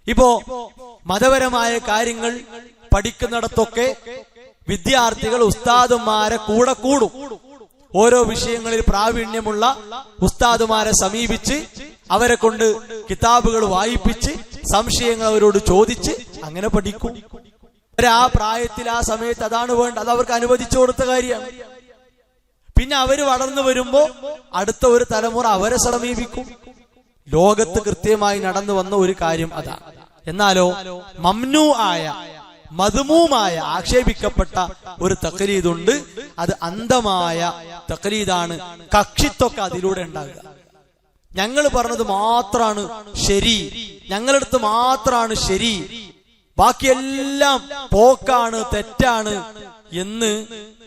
ഇപ്പോ മതപരമായ കാര്യങ്ങൾ പഠിക്കുന്നിടത്തൊക്കെ വിദ്യാർത്ഥികൾ ഉസ്താദുമാരെ കൂടെ കൂടും. ഓരോ വിഷയങ്ങളിൽ പ്രാവീണ്യമുള്ള ഉസ്താദുമാരെ സമീപിച്ച് അവരെ കൊണ്ട് കിതാബുകൾ വായിപ്പിച്ച് സംശയങ്ങൾ അവരോട് ചോദിച്ച് അങ്ങനെ പഠിക്കും. ആ പ്രായത്തിൽ, ആ സമയത്ത് അതാണ് വേണ്ടത്, അത് അവർക്ക് അനുവദിച്ചു കൊടുത്ത കാര്യമാണ്. പിന്നെ അവര് വളർന്നു വരുമ്പോ അടുത്ത ഒരു തലമുറ അവരെ സമീപിക്കും. ലോകത്ത് കൃത്യമായി നടന്നു വന്ന ഒരു കാര്യം അതാണ്. എന്നാലോ മംനൂ ആയ, മദ്മൂമായ, ആക്ഷേപിക്കപ്പെട്ട ഒരു തഖ്ലീദുണ്ട്. അത് അന്ധമായ തഖ്ലീദാണ്. കക്ഷിത്വമൊക്കെ അതിലൂടെ ഉണ്ടാകുക. ഞങ്ങൾ പറഞ്ഞത് മാത്രമാണ് ശരി, ഞങ്ങളടുത്ത് മാത്രമാണ് ശരി, ബാക്കിയെല്ലാം പോക്കാണ്, തെറ്റാണ് എന്ന്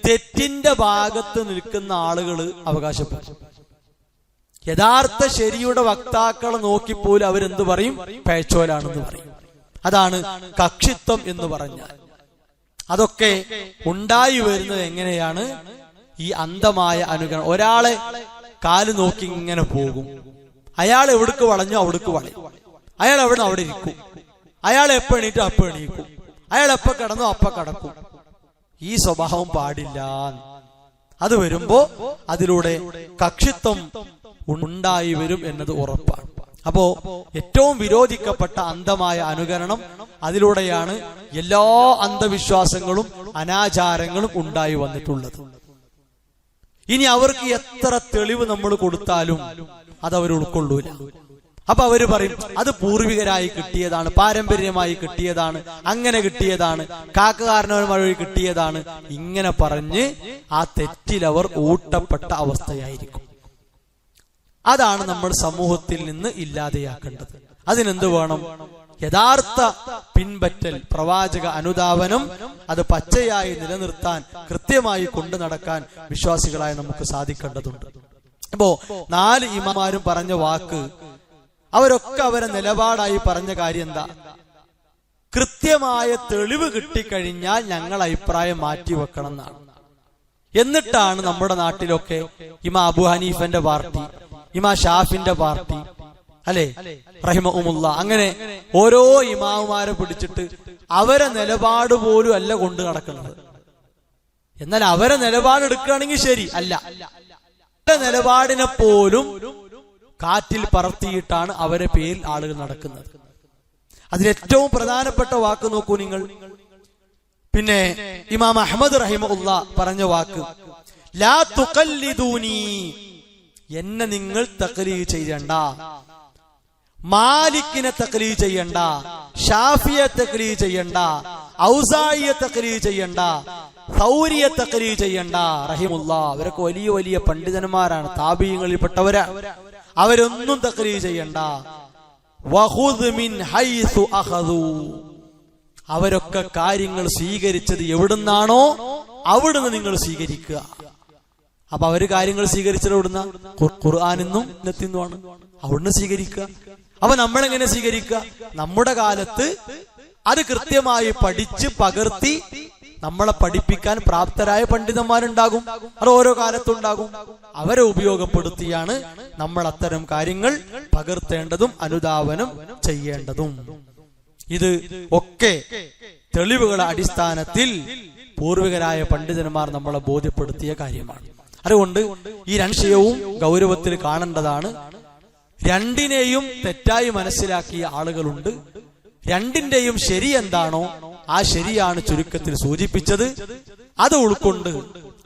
തെറ്റിന്റെ ഭാഗത്ത് നിൽക്കുന്ന ആളുകൾ അവകാശപ്പെടും. യഥാർത്ഥ ശരിയുടെ വക്താക്കളെ നോക്കിപ്പോലും അവരെന്ത് പറയും? പേച്ചോലാണെന്ന് പറയും. അതാണ് കക്ഷിത്വം എന്ന് പറഞ്ഞാൽ. അതൊക്കെ ഉണ്ടായി വരുന്നത് എങ്ങനെയാണ്? ഈ അന്ധമായ അനുകരണം. ഒരാളെ കാല് നോക്കി ഇങ്ങനെ പോകും, അയാൾ എവിടേക്ക് വളഞ്ഞോ അവിടേക്ക് വളയും, അയാൾ എവിടെ അവിടെ ഇരിക്കും, അയാൾ എപ്പോ എണീറ്റോ അപ്പൊ എണീക്കും, അയാൾ എപ്പോ കിടന്നോ അപ്പൊ കിടക്കും. ഈ സ്വഭാവം പാടില്ല. അത് വരുമ്പോ അതിലൂടെ കക്ഷിത്വം ഉണ്ടായി വരും എന്നത് ഉറപ്പാണ്. അപ്പോ ഏറ്റവും വിരോധിക്കപ്പെട്ട അന്ധമായ അനുകരണം, അതിലൂടെയാണ് എല്ലാ അന്ധവിശ്വാസങ്ങളും അനാചാരങ്ങളും ഉണ്ടായി വന്നിട്ടുള്ളത്. ഇനി അവർക്ക് എത്ര തെളിവ് നമ്മൾ കൊടുത്താലും അതവർ ഉൾക്കൊള്ളൂല. അപ്പൊ അവര് പറയും അത് പൂർവികരായി കിട്ടിയതാണ്, പാരമ്പര്യമായി കിട്ടിയതാണ്, അങ്ങനെ കിട്ടിയതാണ്, കാക്കകാരണവന്മാർ വഴി കിട്ടിയതാണ്. ഇങ്ങനെ പറഞ്ഞ് ആ തെറ്റിലവർ ഊട്ടപ്പെട്ട അവസ്ഥയായിരിക്കും. അതാണ് നമ്മൾ സമൂഹത്തിൽ നിന്ന് ഇല്ലാതെയാക്കേണ്ടത്. അതിനെന്ത് വേണം? യഥാർത്ഥ പിൻപറ്റൽ, പ്രവാചക അനുധാവനം, അത് പച്ചയായി നിലനിർത്താൻ, കൃത്യമായി കൊണ്ടു നടക്കാൻ വിശ്വാസികളായി നമുക്ക് സാധിക്കേണ്ടതുണ്ട്. ഇപ്പോ 4 ഇമാമാരും പറഞ്ഞ വാക്ക്, അവരൊക്കെ അവരെ നിലപാടായി പറഞ്ഞ കാര്യം എന്താ? കൃത്യമായ തെളിവ് കിട്ടിക്കഴിഞ്ഞാൽ ഞങ്ങൾ അഭിപ്രായം മാറ്റിവെക്കണം എന്നാണ്. എന്നിട്ടാണ് നമ്മുടെ നാട്ടിലൊക്കെ ഇമാം അബു ഹനീഫന്റെ പാർട്ടി, ഇമാം ഷാഫിന്റെ പാർട്ടി, അല്ലെ റഹിമഹുമുള്ള, അങ്ങനെ ഓരോ ഇമാമുമാരെ പിടിച്ചിട്ട് അവരെ നിലപാട് പോലും അല്ല കൊണ്ടു നടക്കുന്നത്. എന്നാൽ അവരെ നിലപാടെടുക്കുകയാണെങ്കിൽ ശരി. അല്ല, നിലപാടിനെ പോലും കാറ്റിൽ പറത്തിയിട്ടാണ് അവരെ പേരിൽ ആളുകൾ നടക്കുന്നത്. അതിലേറ്റവും പ്രധാനപ്പെട്ട വാക്ക് നോക്കൂ നിങ്ങൾ. പിന്നെ ഇമാം അഹ്മദ് റഹിമഹുല്ലാ പറഞ്ഞ വാക്ക്, ലാ തുഖല്ലിദൂനി, എന്നെ നിങ്ങൾ തഖ്ലീദ് ചെയ്യണ്ട. മാലിക്കിനെ തഖ്ലീദ് ചെയ്യണ്ട, ഷാഫിയെ തഖ്ലീദ് ചെയ്യണ്ട, ഔസാഇയെ തഖ്ലീദ് ചെയ്യണ്ട, സൗരിയെ തഖ്ലീദ് ചെയ്യണ്ട. റഹിമുല്ലാ, അവരൊക്കെ വലിയ വലിയ പണ്ഡിതന്മാരാണ്, താബിഈങ്ങളിൽപ്പെട്ടവരാ. അവരൊന്നും തഖ്ലീദ് ചെയ്യണ്ട. വഖുദ് മിൻ ഹൈസു അഖദു, അവരൊക്കെ കാര്യങ്ങൾ സ്വീകരിച്ചത് എവിടുന്നാണോ അവിടുന്ന് നിങ്ങൾ സ്വീകരിക്കുക. അപ്പൊ അവര് കാര്യങ്ങൾ സ്വീകരിച്ചത് എവിടുന്ന? ഖുർആനിന്നും സുന്നത്തിന്നുമാണ്. അവിടുന്ന് സ്വീകരിക്കുക. അപ്പൊ നമ്മളെങ്ങനെ സ്വീകരിക്കുക? നമ്മുടെ കാലത്ത് അത് കൃത്യമായി പഠിച്ച് പകർത്തി നമ്മളെ പഠിപ്പിക്കാൻ പ്രാപ്തരായ പണ്ഡിതന്മാരുണ്ടാകും. അത് ഓരോ കാലത്തുണ്ടാകും. അവരെ ഉപയോഗപ്പെടുത്തിയാണ് നമ്മൾ അത്തരം കാര്യങ്ങൾ പകർത്തേണ്ടതും അനുധാവനം ചെയ്യേണ്ടതും. ഇത് ഒക്കെ തെളിവുകളുടെ അടിസ്ഥാനത്തിൽ പൂർവികരായ പണ്ഡിതന്മാർ നമ്മളെ ബോധ്യപ്പെടുത്തിയ കാര്യമാണ്. അതുകൊണ്ട് ഈ രണ്ട് വിഷയവും ഗൗരവത്തിൽ കാണേണ്ടതാണ്. രണ്ടിനെയും തെറ്റായി മനസ്സിലാക്കിയ ആളുകളുണ്ട്. രണ്ടിന്റെയും ശരി എന്താണോ ആ ശരിയാണ് ചുരുക്കത്തിൽ സൂചിപ്പിച്ചത്. അത് ഉൾക്കൊണ്ട്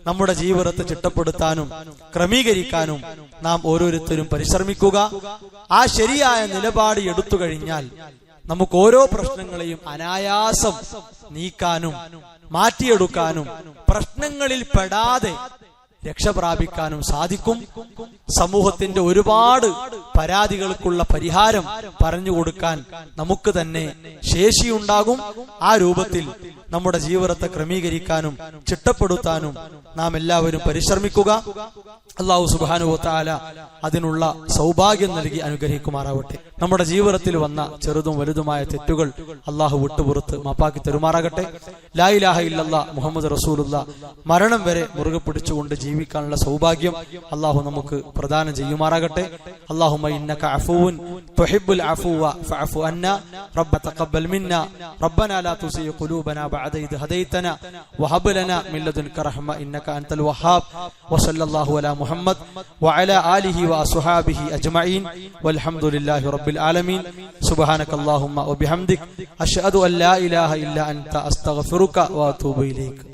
നമ്മുടെ ജീവിതത്തെ ചിട്ടപ്പെടുത്താനും ക്രമീകരിക്കാനും നാം ഓരോരുത്തരും പരിശ്രമിക്കുക. ആ ശരിയായ നിലപാട് എടുത്തു കഴിഞ്ഞാൽ നമുക്ക് ഓരോ പ്രശ്നങ്ങളെയും അനായാസം നീക്കാനും മാറ്റിയെടുക്കാനും പ്രശ്നങ്ങളിൽ പെടാതെ രക്ഷപ്രാപിക്കാനും സാധിക്കും. സമൂഹത്തിന്റെ ഒരുപാട് പരാതികൾക്കുള്ള പരിഹാരം പറഞ്ഞു കൊടുക്കാൻ നമുക്ക് തന്നെ ശേഷിയുണ്ടാകും. ആ രൂപത്തിൽ നമ്മുടെ ജീവിതത്തെ ക്രമീകരിക്കാനും ചിട്ടപ്പെടുത്താനും നാം എല്ലാവരും പരിശ്രമിക്കുക. അല്ലാഹു സുബ്ഹാനഹു വ തആല അതിനുള്ള സൗഭാഗ്യം നൽകി അനുഗ്രഹിക്കുമാറാവട്ടെ. നമ്മുടെ ജീവിതത്തിൽ വന്ന ചെറുതും വലുതുമായ തെറ്റുകൾ അല്ലാഹു വിട്ടുപുറത്ത് മാപ്പാക്കി തരുമാറാകട്ടെ. ലാ ഇലാഹ ഇല്ലല്ലാഹ് മുഹമ്മദ് റസൂലുള്ളാഹ് മരണം വരെ മുറുകെ പിടിച്ചുകൊണ്ട് ജീവിക്കാനുള്ള സൗഭാഗ്യം അല്ലാഹു നമുക്ക് പ്രദാനം ചെയ്യുമാറാകട്ടെ. അല്ലാഹുമ്മ ഇന്നക അഫൂൻ തുഹിബ്ബുൽ അഫ്വ ഫഅഫു അന്നാ റബ്ബ തഖബ്ബൽ മിന്നാ റബ്ബനാ ലാ തുസീ ഖുലൂബനാ ബഅദ ഇദ് ഹദൈതനാ വഹബ് ലനാ മിൻ ലദുൻക റഹ്മ ഇന്നക അൻതൽ വഹാബ് വസല്ലല്ലാഹു അലാ മുഹമ്മദ് വഅലാ ആലിഹി വഅസ്ഹാബിഹി അജ്മഈൻ വൽഹംദുലില്ലാഹി റബ്ബിൽ ആലമീൻ. സുബ്ഹാനകല്ലാഹുമ്മ വബിഹംദിക അശ്ഹദു അൻ ലാ ഇലാഹ ഇല്ലാ അൻത അസ്തഗ്ഫിറുക വഅതൂബു ഇലൈക.